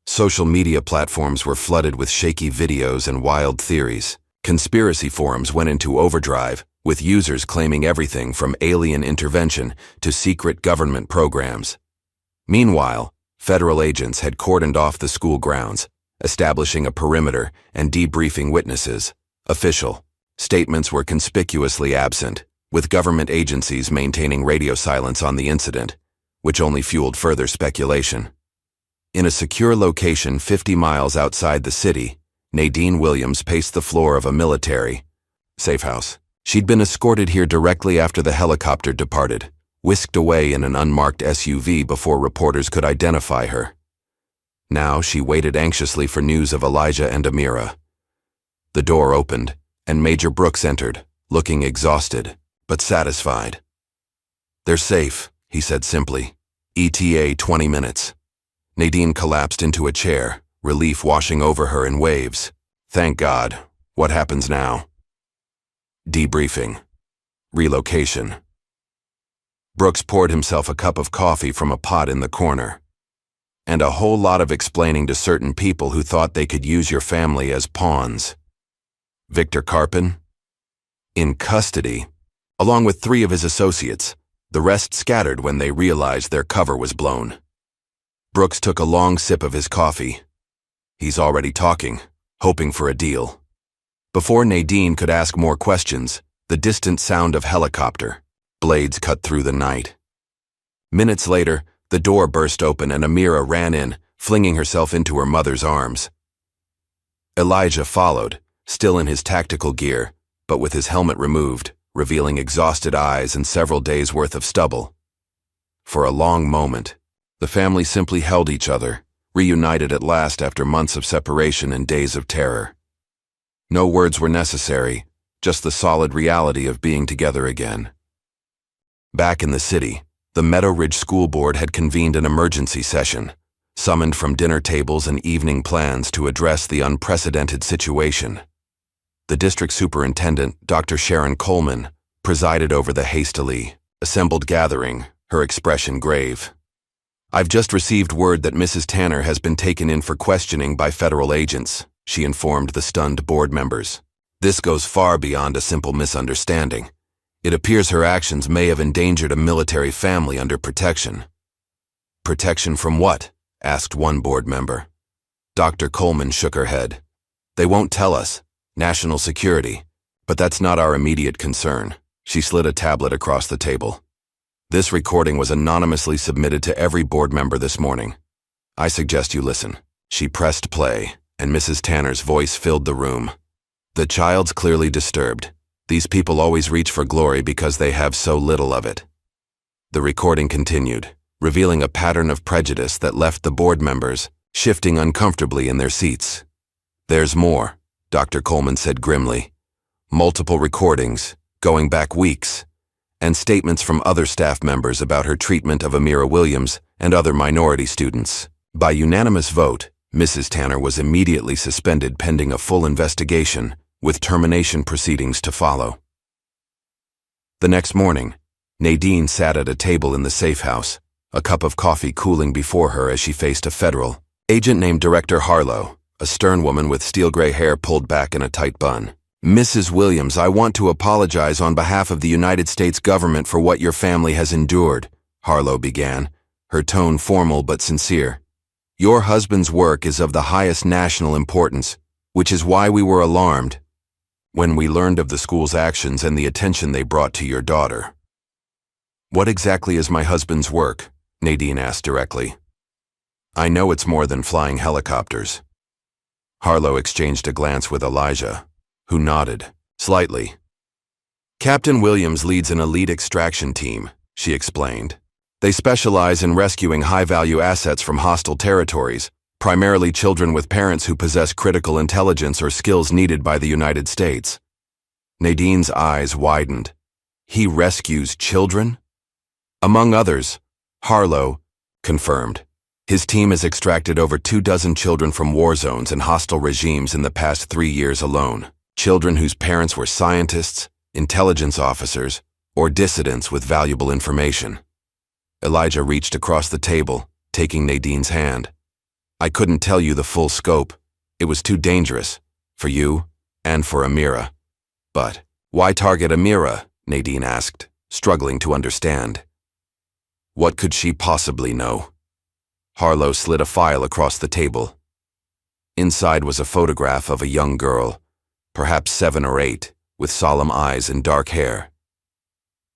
Social media platforms were flooded with shaky videos and wild theories. Conspiracy forums went into overdrive, with users claiming everything from alien intervention to secret government programs. Meanwhile, federal agents had cordoned off the school grounds, establishing a perimeter and debriefing witnesses. Official statements were conspicuously absent, with government agencies maintaining radio silence on the incident, which only fueled further speculation. In a secure location 50 miles outside the city, Nadine Williams paced the floor of a military safe house. She'd been escorted here directly after the helicopter departed, whisked away in an unmarked SUV before reporters could identify her. Now she waited anxiously for news of Elijah and Amira. The door opened, and Major Brooks entered, looking exhausted, but satisfied. They're safe, he said simply. ETA 20 minutes. Nadine collapsed into a chair, relief washing over her in waves. Thank God. What happens now? Debriefing. Relocation. Brooks poured himself a cup of coffee from a pot in the corner. And a whole lot of explaining to certain people who thought they could use your family as pawns. Victor Karpin? In custody, along with 3 of his associates. The rest scattered when they realized their cover was blown. Brooks took a long sip of his coffee. He's already talking, hoping for a deal. Before Nadine could ask more questions, the distant sound of helicopter blades cut through the night. Minutes later, the door burst open and Amira ran in, flinging herself into her mother's arms. Elijah followed, still in his tactical gear, but with his helmet removed, revealing exhausted eyes and several days' worth of stubble. For a long moment, the family simply held each other, reunited at last after months of separation and days of terror. No words were necessary, just the solid reality of being together again. Back in the city, the Meadow Ridge School Board had convened an emergency session, summoned from dinner tables and evening plans to address the unprecedented situation. The district superintendent, Dr. Sharon Coleman, presided over the hastily assembled gathering, her expression grave. I've just received word that Mrs. Tanner has been taken in for questioning by federal agents, she informed the stunned board members. This goes far beyond a simple misunderstanding. It appears her actions may have endangered a military family under protection. Protection from what? Asked one board member. Dr. Coleman shook her head. They won't tell us. National security. But that's not our immediate concern. She slid a tablet across the table. This recording was anonymously submitted to every board member this morning. I suggest you listen. She pressed play, and Mrs. Tanner's voice filled the room. The child's clearly disturbed. These people always reach for glory because they have so little of it. The recording continued, revealing a pattern of prejudice that left the board members shifting uncomfortably in their seats. There's more, Dr. Coleman said grimly. Multiple recordings, going back weeks, and statements from other staff members about her treatment of Amira Williams and other minority students. By unanimous vote, Mrs. Tanner was immediately suspended pending a full investigation, with termination proceedings to follow. The next morning, Nadine sat at a table in the safe house, a cup of coffee cooling before her as she faced a federal agent named Director Harlow, a stern woman with steel-gray hair pulled back in a tight bun. "Mrs. Williams, I want to apologize on behalf of the United States government for what your family has endured," Harlow began, her tone formal but sincere. "Your husband's work is of the highest national importance, which is why we were alarmed when we learned of the school's actions and the attention they brought to your daughter." "What exactly is my husband's work?" Nadine asked directly. "I know it's more than flying helicopters." Harlow exchanged a glance with Elijah, who nodded, slightly. "Captain Williams leads an elite extraction team," she explained. "They specialize in rescuing high-value assets from hostile territories, primarily children with parents who possess critical intelligence or skills needed by the United States." Nadine's eyes widened. "He rescues children?" "Among others," Harlow confirmed. "His team has extracted over 24 children from war zones and hostile regimes in the past 3 years alone. Children whose parents were scientists, intelligence officers, or dissidents with valuable information." Elijah reached across the table, taking Nadine's hand. "I couldn't tell you the full scope. It was too dangerous, for you and for Amira." "But why target Amira?" Nadine asked, struggling to understand. "What could she possibly know?" Harlow slid a file across the table. Inside was a photograph of a young girl, perhaps 7 or 8, with solemn eyes and dark hair.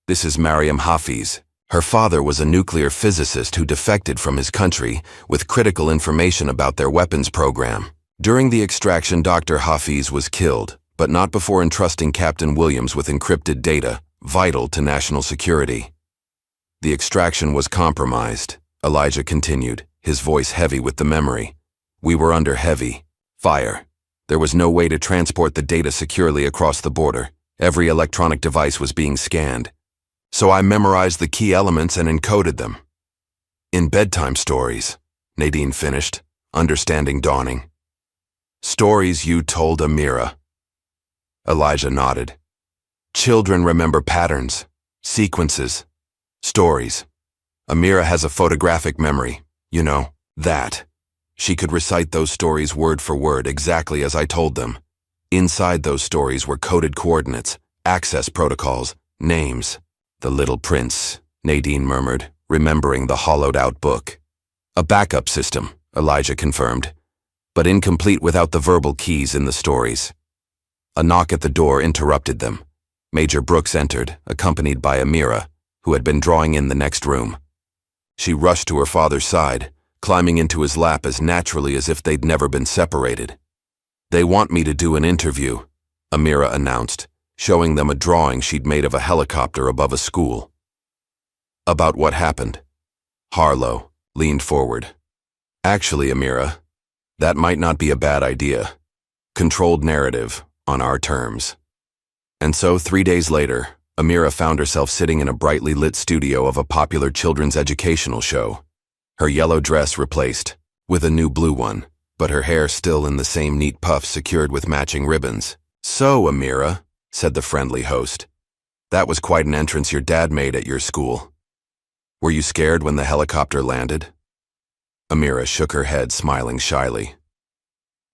"This is Mariam Hafiz. Her father was a nuclear physicist who defected from his country with critical information about their weapons program. During the extraction, Dr. Hafiz was killed, but not before entrusting Captain Williams with encrypted data, vital to national security. The extraction was compromised," Elijah continued, his voice heavy with the memory. "We were under heavy fire. There was no way to transport the data securely across the border. Every electronic device was being scanned. So I memorized the key elements and encoded them." "In bedtime stories," Nadine finished, understanding dawning. "Stories you told Amira." Elijah nodded. "Children remember patterns, sequences, stories. Amira has a photographic memory, you know, that. She could recite those stories word for word exactly as I told them. Inside those stories were coded coordinates, access protocols, names." "The Little Prince," Nadine murmured, remembering the hollowed-out book. "A backup system," Elijah confirmed, "but incomplete without the verbal keys in the stories." A knock at the door interrupted them. Major Brooks entered, accompanied by Amira, who had been drawing in the next room. She rushed to her father's side, climbing into his lap as naturally as if they'd never been separated. "They want me to do an interview," Amira announced, showing them a drawing she'd made of a helicopter above a school. "About what happened?" Harlow leaned forward. "Actually, Amira, that might not be a bad idea. Controlled narrative, on our terms." And so 3 days later, Amira found herself sitting in a brightly lit studio of a popular children's educational show. Her yellow dress replaced with a new blue one, but her hair still in the same neat puff secured with matching ribbons. "So, Amira," said the friendly host, "that was quite an entrance your dad made at your school. Were you scared when the helicopter landed?" Amira shook her head, smiling shyly.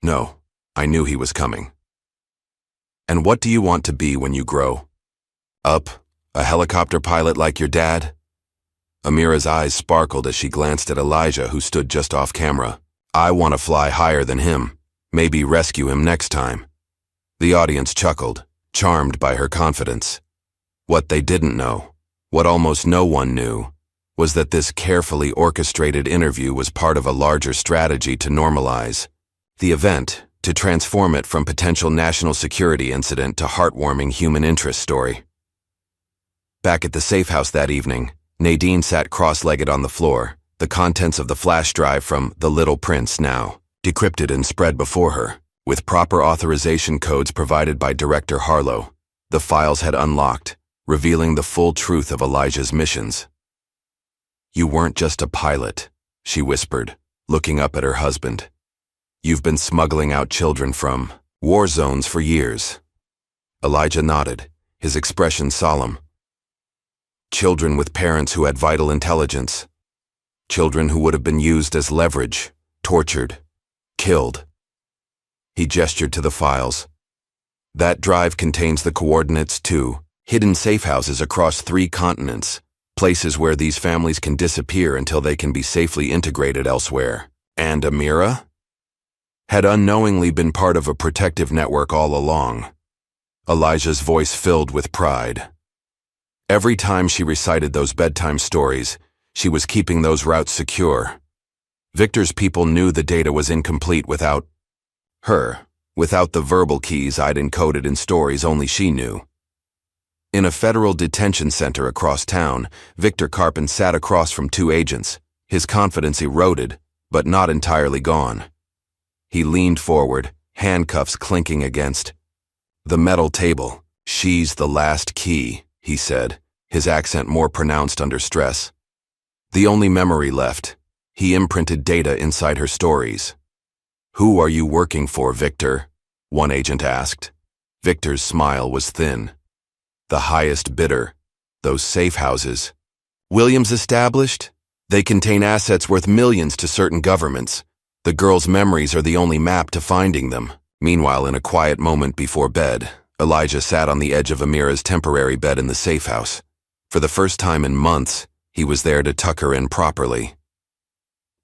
"No, I knew he was coming." "And what do you want to be when you grow up? A helicopter pilot like your dad?" Amira's eyes sparkled as she glanced at Elijah, who stood just off camera. "I want to fly higher than him, maybe rescue him next time." The audience chuckled, charmed by her confidence. What they didn't know, what almost no one knew, was that this carefully orchestrated interview was part of a larger strategy to normalize the event, to transform it from potential national security incident to heartwarming human interest story. Back at the safe house that evening, Nadine sat cross-legged on the floor, the contents of the flash drive from The Little Prince now decrypted and spread before her. With proper authorization codes provided by Director Harlow, the files had unlocked, revealing the full truth of Elijah's missions. "You weren't just a pilot," she whispered, looking up at her husband. "You've been smuggling out children from war zones for years." Elijah nodded, his expression solemn. "Children with parents who had vital intelligence. Children who would have been used as leverage, tortured, killed." He gestured to the files. That drive contains the coordinates to hidden safe houses across 3 continents, places where these families can disappear until they can be safely integrated elsewhere. And Amira had unknowingly been part of a protective network all along. Elijah's voice filled with pride. Every time she recited those bedtime stories, she was keeping those routes secure. Victor's people knew the data was incomplete without her, without the verbal keys I'd encoded in stories only she knew. In a federal detention center across town, Victor Karpin sat across from 2 agents, his confidence eroded, but not entirely gone. He leaned forward, handcuffs clinking against the metal table. "She's the last key," he said, his accent more pronounced under stress. "The only memory left. He imprinted data inside her stories." "Who are you working for, Victor?" one agent asked. Victor's smile was thin. "The highest bidder. Those safe houses. Williams established? They contain assets worth millions to certain governments. The girl's memories are the only map to finding them." Meanwhile, in a quiet moment before bed, Elijah sat on the edge of Amira's temporary bed in the safe house. For the first time in months, he was there to tuck her in properly.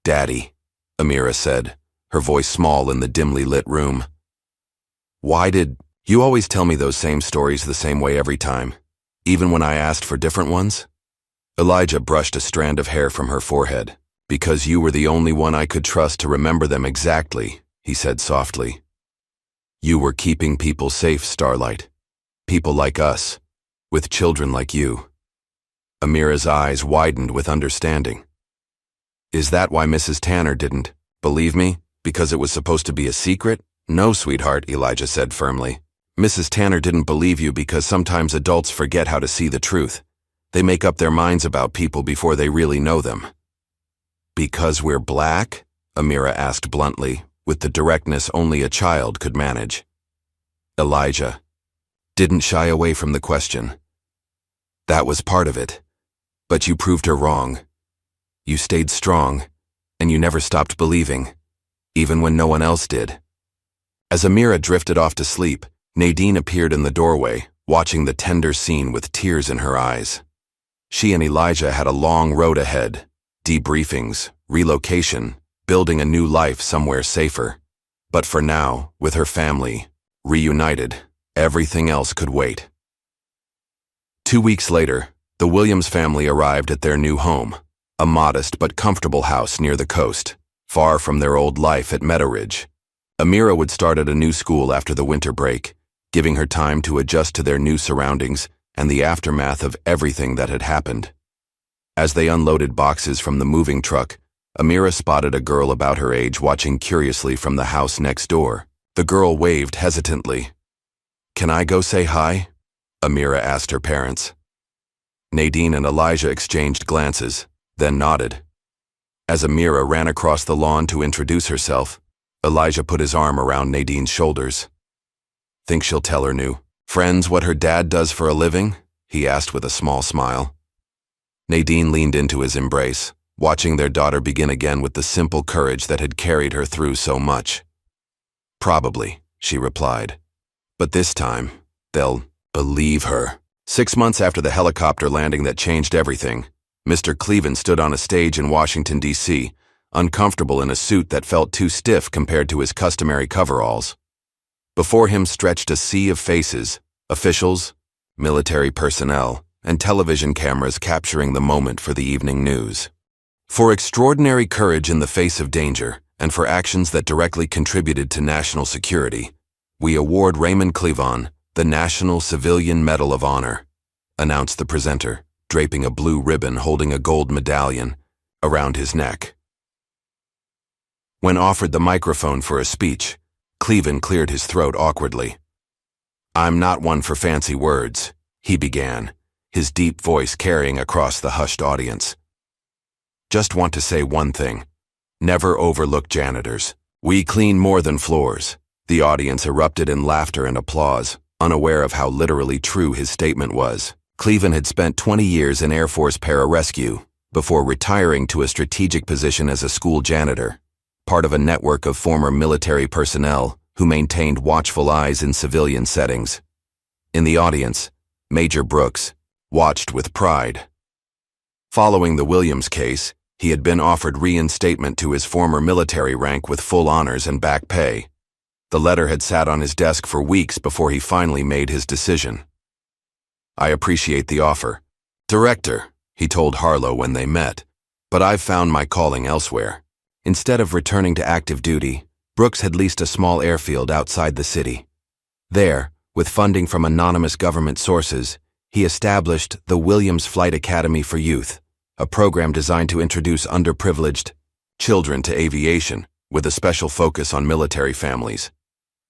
"Daddy," Amira said, her voice small in the dimly lit room. "Why did you always tell me those same stories the same way every time, even when I asked for different ones?" Elijah brushed a strand of hair from her forehead. "Because you were the only one I could trust to remember them exactly," he said softly. "You were keeping people safe, Starlight. People like us, with children like you." Amira's eyes widened with understanding. "Is that why Mrs. Tanner didn't believe me? Because it was supposed to be a secret?" "No, sweetheart," Elijah said firmly. "Mrs. Tanner didn't believe you because sometimes adults forget how to see the truth. They make up their minds about people before they really know them." "Because we're black?" Amira asked bluntly, with the directness only a child could manage. Elijah didn't shy away from the question. "That was part of it. But you proved her wrong. You stayed strong, and you never stopped believing, even when no one else did." As Amira drifted off to sleep, Nadine appeared in the doorway, watching the tender scene with tears in her eyes. She and Elijah had a long road ahead. Debriefings, relocation, building a new life somewhere safer. But for now, with her family, reunited, everything else could wait. 2 weeks later, the Williams family arrived at their new home, a modest but comfortable house near the coast, far from their old life at Meadow Ridge. Amira would start at a new school after the winter break, giving her time to adjust to their new surroundings and the aftermath of everything that had happened. As they unloaded boxes from the moving truck, Amira spotted a girl about her age watching curiously from the house next door. The girl waved hesitantly. "Can I go say hi?" Amira asked her parents. Nadine and Elijah exchanged glances, then nodded. As Amira ran across the lawn to introduce herself, Elijah put his arm around Nadine's shoulders. "Think she'll tell her new friends what her dad does for a living?" he asked with a small smile. Nadine leaned into his embrace, watching their daughter begin again with the simple courage that had carried her through so much. "Probably," she replied. "But this time, they'll believe her." 6 months after the helicopter landing that changed everything, Mr. Cleven stood on a stage in Washington, D.C., uncomfortable in a suit that felt too stiff compared to his customary coveralls. Before him stretched a sea of faces, officials, military personnel, and television cameras capturing the moment for the evening news. For extraordinary courage in the face of danger, and for actions that directly contributed to national security, we award Raymond Cleven the National Civilian Medal of Honor, announced the presenter, draping a blue ribbon holding a gold medallion around his neck. When offered the microphone for a speech, Cleven cleared his throat awkwardly. "I'm not one for fancy words," he began, his deep voice carrying across the hushed audience. "Just want to say one thing. Never overlook janitors. We clean more than floors." The audience erupted in laughter and applause, unaware of how literally true his statement was. Cleven had spent 20 years in Air Force pararescue before retiring to a strategic position as a school janitor, part of a network of former military personnel who maintained watchful eyes in civilian settings. In the audience, Major Brooks watched with pride. Following the Williams case, he had been offered reinstatement to his former military rank with full honors and back pay. The letter had sat on his desk for weeks before he finally made his decision. "I appreciate the offer, Director," he told Harlow when they met, "but I've found my calling elsewhere." Instead of returning to active duty, Brooks had leased a small airfield outside the city. There, with funding from anonymous government sources, he established the Williams Flight Academy for Youth, a program designed to introduce underprivileged children to aviation, with a special focus on military families.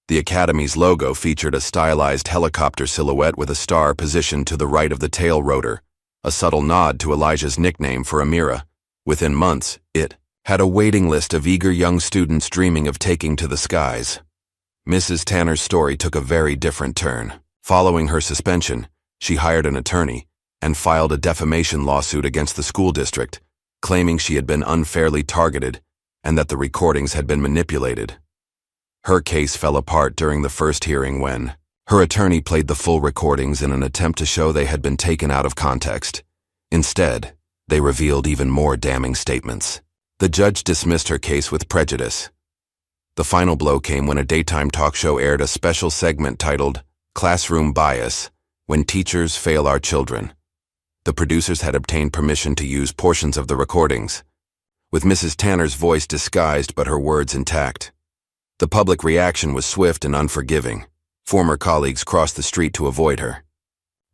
The Academy's logo featured a stylized helicopter silhouette with a star positioned to the right of the tail rotor, a subtle nod to Elijah's nickname for Amira. Within months, it had a waiting list of eager young students dreaming of taking to the skies. Mrs. Tanner's story took a very different turn. Following her suspension, she hired an attorney and filed a defamation lawsuit against the school district, claiming she had been unfairly targeted and that the recordings had been manipulated. Her case fell apart during the first hearing when her attorney played the full recordings in an attempt to show they had been taken out of context. Instead, they revealed even more damning statements. The judge dismissed her case with prejudice. The final blow came when a daytime talk show aired a special segment titled "Classroom Bias: When Teachers Fail Our Children." The producers had obtained permission to use portions of the recordings, with Mrs. Tanner's voice disguised but her words intact. The public reaction was swift and unforgiving. Former colleagues crossed the street to avoid her.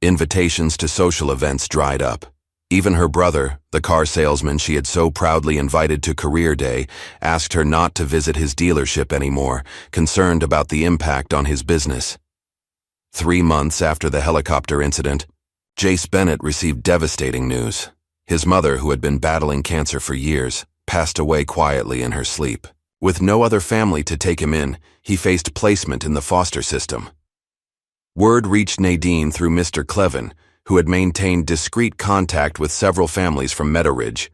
Invitations to social events dried up. Even her brother, the car salesman she had so proudly invited to Career Day, asked her not to visit his dealership anymore, concerned about the impact on his business. 3 months after the helicopter incident, Jace Bennett received devastating news. His mother, who had been battling cancer for years, passed away quietly in her sleep. With no other family to take him in, he faced placement in the foster system. Word reached Nadine through Mr. Clevin, who had maintained discreet contact with several families from Meadow Ridge.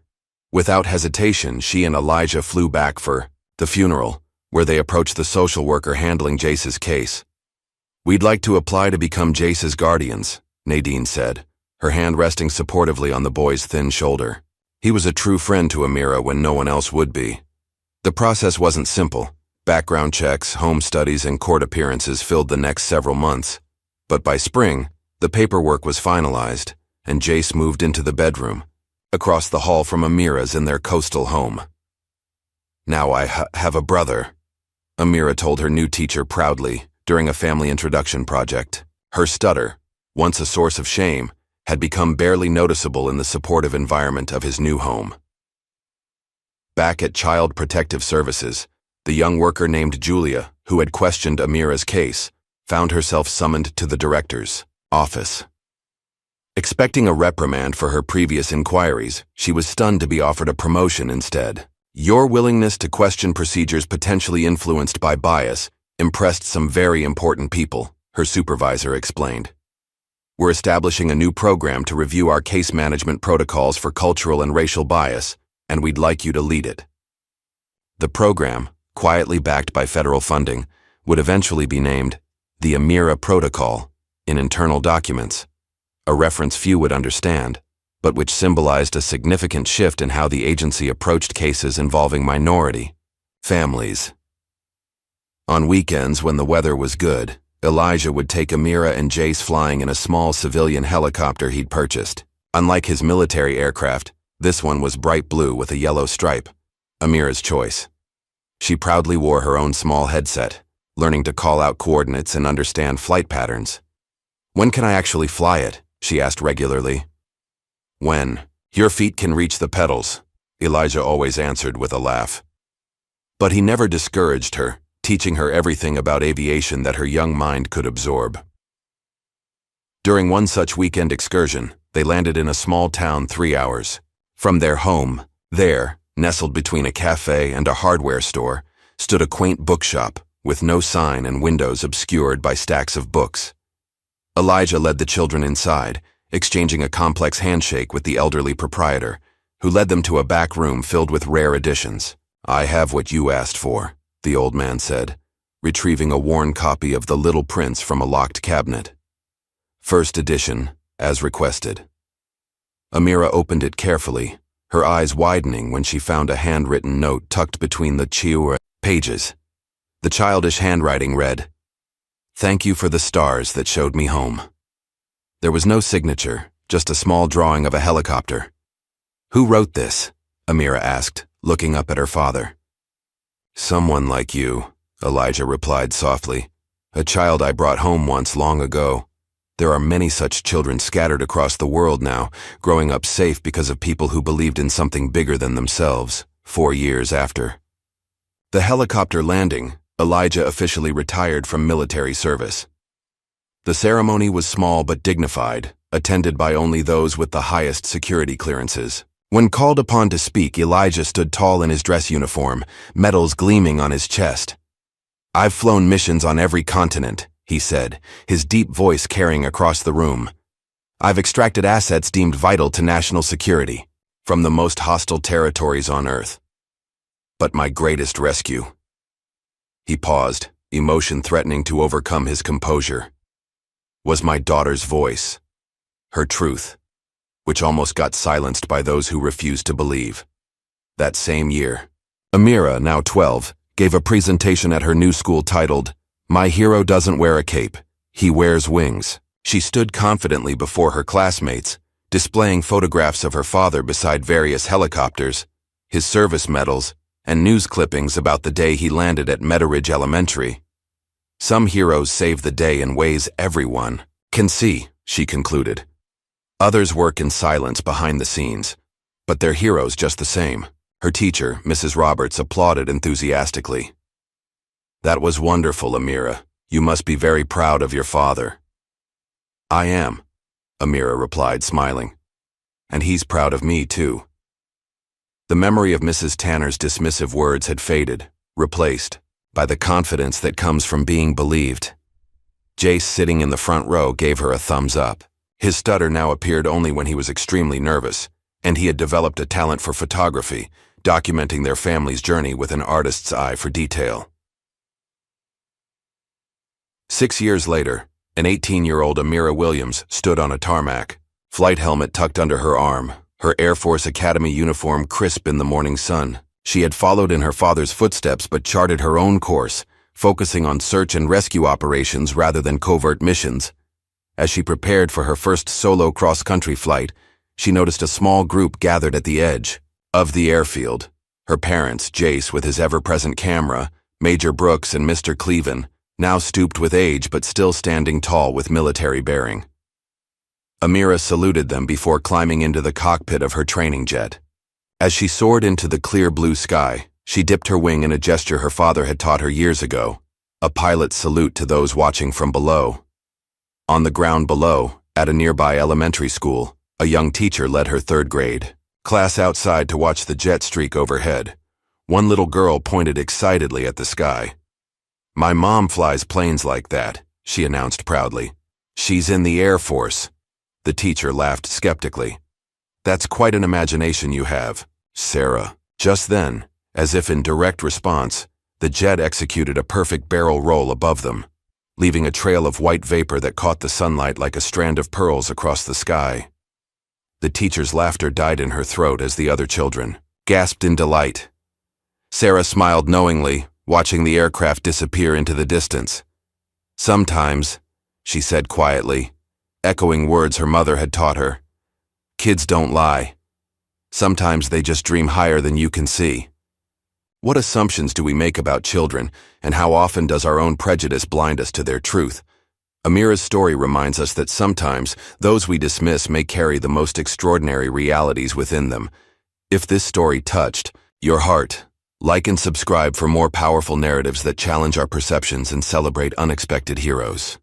Without hesitation, she and Elijah flew back for the funeral, where they approached the social worker handling Jace's case. "We'd like to apply to become Jace's guardians," Nadine said, her hand resting supportively on the boy's thin shoulder. He was a true friend to Amira when no one else would be. The process wasn't simple. Background checks, home studies, and court appearances filled the next several months. But by spring, the paperwork was finalized, and Jace moved into the bedroom, across the hall from Amira's in their coastal home. "Now I have a brother," Amira told her new teacher proudly during a family introduction project. Her stutter, once a source of shame, had become barely noticeable in the supportive environment of his new home. Back at Child Protective Services, the young worker named Julia, who had questioned Amira's case, found herself summoned to the director's office. Expecting a reprimand for her previous inquiries, she was stunned to be offered a promotion instead. "Your willingness to question procedures potentially influenced by bias impressed some very important people," her supervisor explained. "We're establishing a new program to review our case management protocols for cultural and racial bias, and we'd like you to lead it." The program, quietly backed by federal funding, would eventually be named the Amira Protocol in internal documents, a reference few would understand, but which symbolized a significant shift in how the agency approached cases involving minority families. On weekends, when the weather was good, Elijah would take Amira and Jace flying in a small civilian helicopter he'd purchased. Unlike his military aircraft, this one was bright blue with a yellow stripe, Amira's choice. She proudly wore her own small headset, learning to call out coordinates and understand flight patterns. "When can I actually fly it?" she asked regularly. "When your feet can reach the pedals," Elijah always answered with a laugh. But he never discouraged her, teaching her everything about aviation that her young mind could absorb. During one such weekend excursion, they landed in a small town 3 hours from their home. There, nestled between a cafe and a hardware store, stood a quaint bookshop with no sign and windows obscured by stacks of books. Elijah led the children inside, exchanging a complex handshake with the elderly proprietor, who led them to a back room filled with rare editions. "I have what you asked for," the old man said, retrieving a worn copy of The Little Prince from a locked cabinet. First edition, as requested. Amira opened it carefully, her eyes widening when she found a handwritten note tucked between the Chiura pages. The childish handwriting read, "Thank you for the stars that showed me home." There was no signature, just a small drawing of a helicopter. "Who wrote this?" Amira asked, looking up at her father. "Someone like you," Elijah replied softly. "A child I brought home once long ago. There are many such children scattered across the world now, growing up safe because of people who believed in something bigger than themselves, 4 years after." The helicopter landing, Elijah officially retired from military service. The ceremony was small but dignified, attended by only those with the highest security clearances. When called upon to speak, Elijah stood tall in his dress uniform, medals gleaming on his chest. "I've flown missions on every continent," he said, his deep voice carrying across the room. "I've extracted assets deemed vital to national security, from the most hostile territories on Earth. But my greatest rescue—" He paused, emotion threatening to overcome his composure. "Was my daughter's voice, her truth, which almost got silenced by those who refused to believe." That same year, Amira, now 12, gave a presentation at her new school titled, "My Hero Doesn't Wear a Cape, He Wears Wings." She stood confidently before her classmates, displaying photographs of her father beside various helicopters, his service medals, and news clippings about the day he landed at Meadow Ridge Elementary. "Some heroes save the day in ways everyone can see," she concluded. "Others work in silence behind the scenes, but they're heroes just the same." Her teacher, Mrs. Roberts, applauded enthusiastically. "That was wonderful, Amira. You must be very proud of your father." "I am," Amira replied, smiling. "And he's proud of me, too." The memory of Mrs. Tanner's dismissive words had faded, replaced by the confidence that comes from being believed. Jace, sitting in the front row, gave her a thumbs up. His stutter now appeared only when he was extremely nervous, and he had developed a talent for photography, documenting their family's journey with an artist's eye for detail. 6 years later, an 18-year-old Amira Williams stood on a tarmac, flight helmet tucked under her arm, her Air Force Academy uniform crisp in the morning sun. She had followed in her father's footsteps but charted her own course, focusing on search and rescue operations rather than covert missions. As she prepared for her first solo cross-country flight, she noticed a small group gathered at the edge of the airfield. Her parents, Jace with his ever-present camera, Major Brooks and Mr. Cleven, now stooped with age but still standing tall with military bearing. Amira saluted them before climbing into the cockpit of her training jet. As she soared into the clear blue sky, she dipped her wing in a gesture her father had taught her years ago, a pilot's salute to those watching from below. On the ground below, at a nearby elementary school, a young teacher led her 3rd grade class outside to watch the jet streak overhead. One little girl pointed excitedly at the sky. "My mom flies planes like that," she announced proudly. "She's in the Air Force." The teacher laughed skeptically. "That's quite an imagination you have, Sarah." Just then, as if in direct response, the jet executed a perfect barrel roll above them, leaving a trail of white vapor that caught the sunlight like a strand of pearls across the sky. The teacher's laughter died in her throat as the other children gasped in delight. Sarah smiled knowingly, watching the aircraft disappear into the distance. "Sometimes," she said quietly, echoing words her mother had taught her, "kids don't lie. Sometimes they just dream higher than you can see." What assumptions do we make about children, and how often does our own prejudice blind us to their truth? Amira's story reminds us that sometimes those we dismiss may carry the most extraordinary realities within them. If this story touched your heart, like and subscribe for more powerful narratives that challenge our perceptions and celebrate unexpected heroes.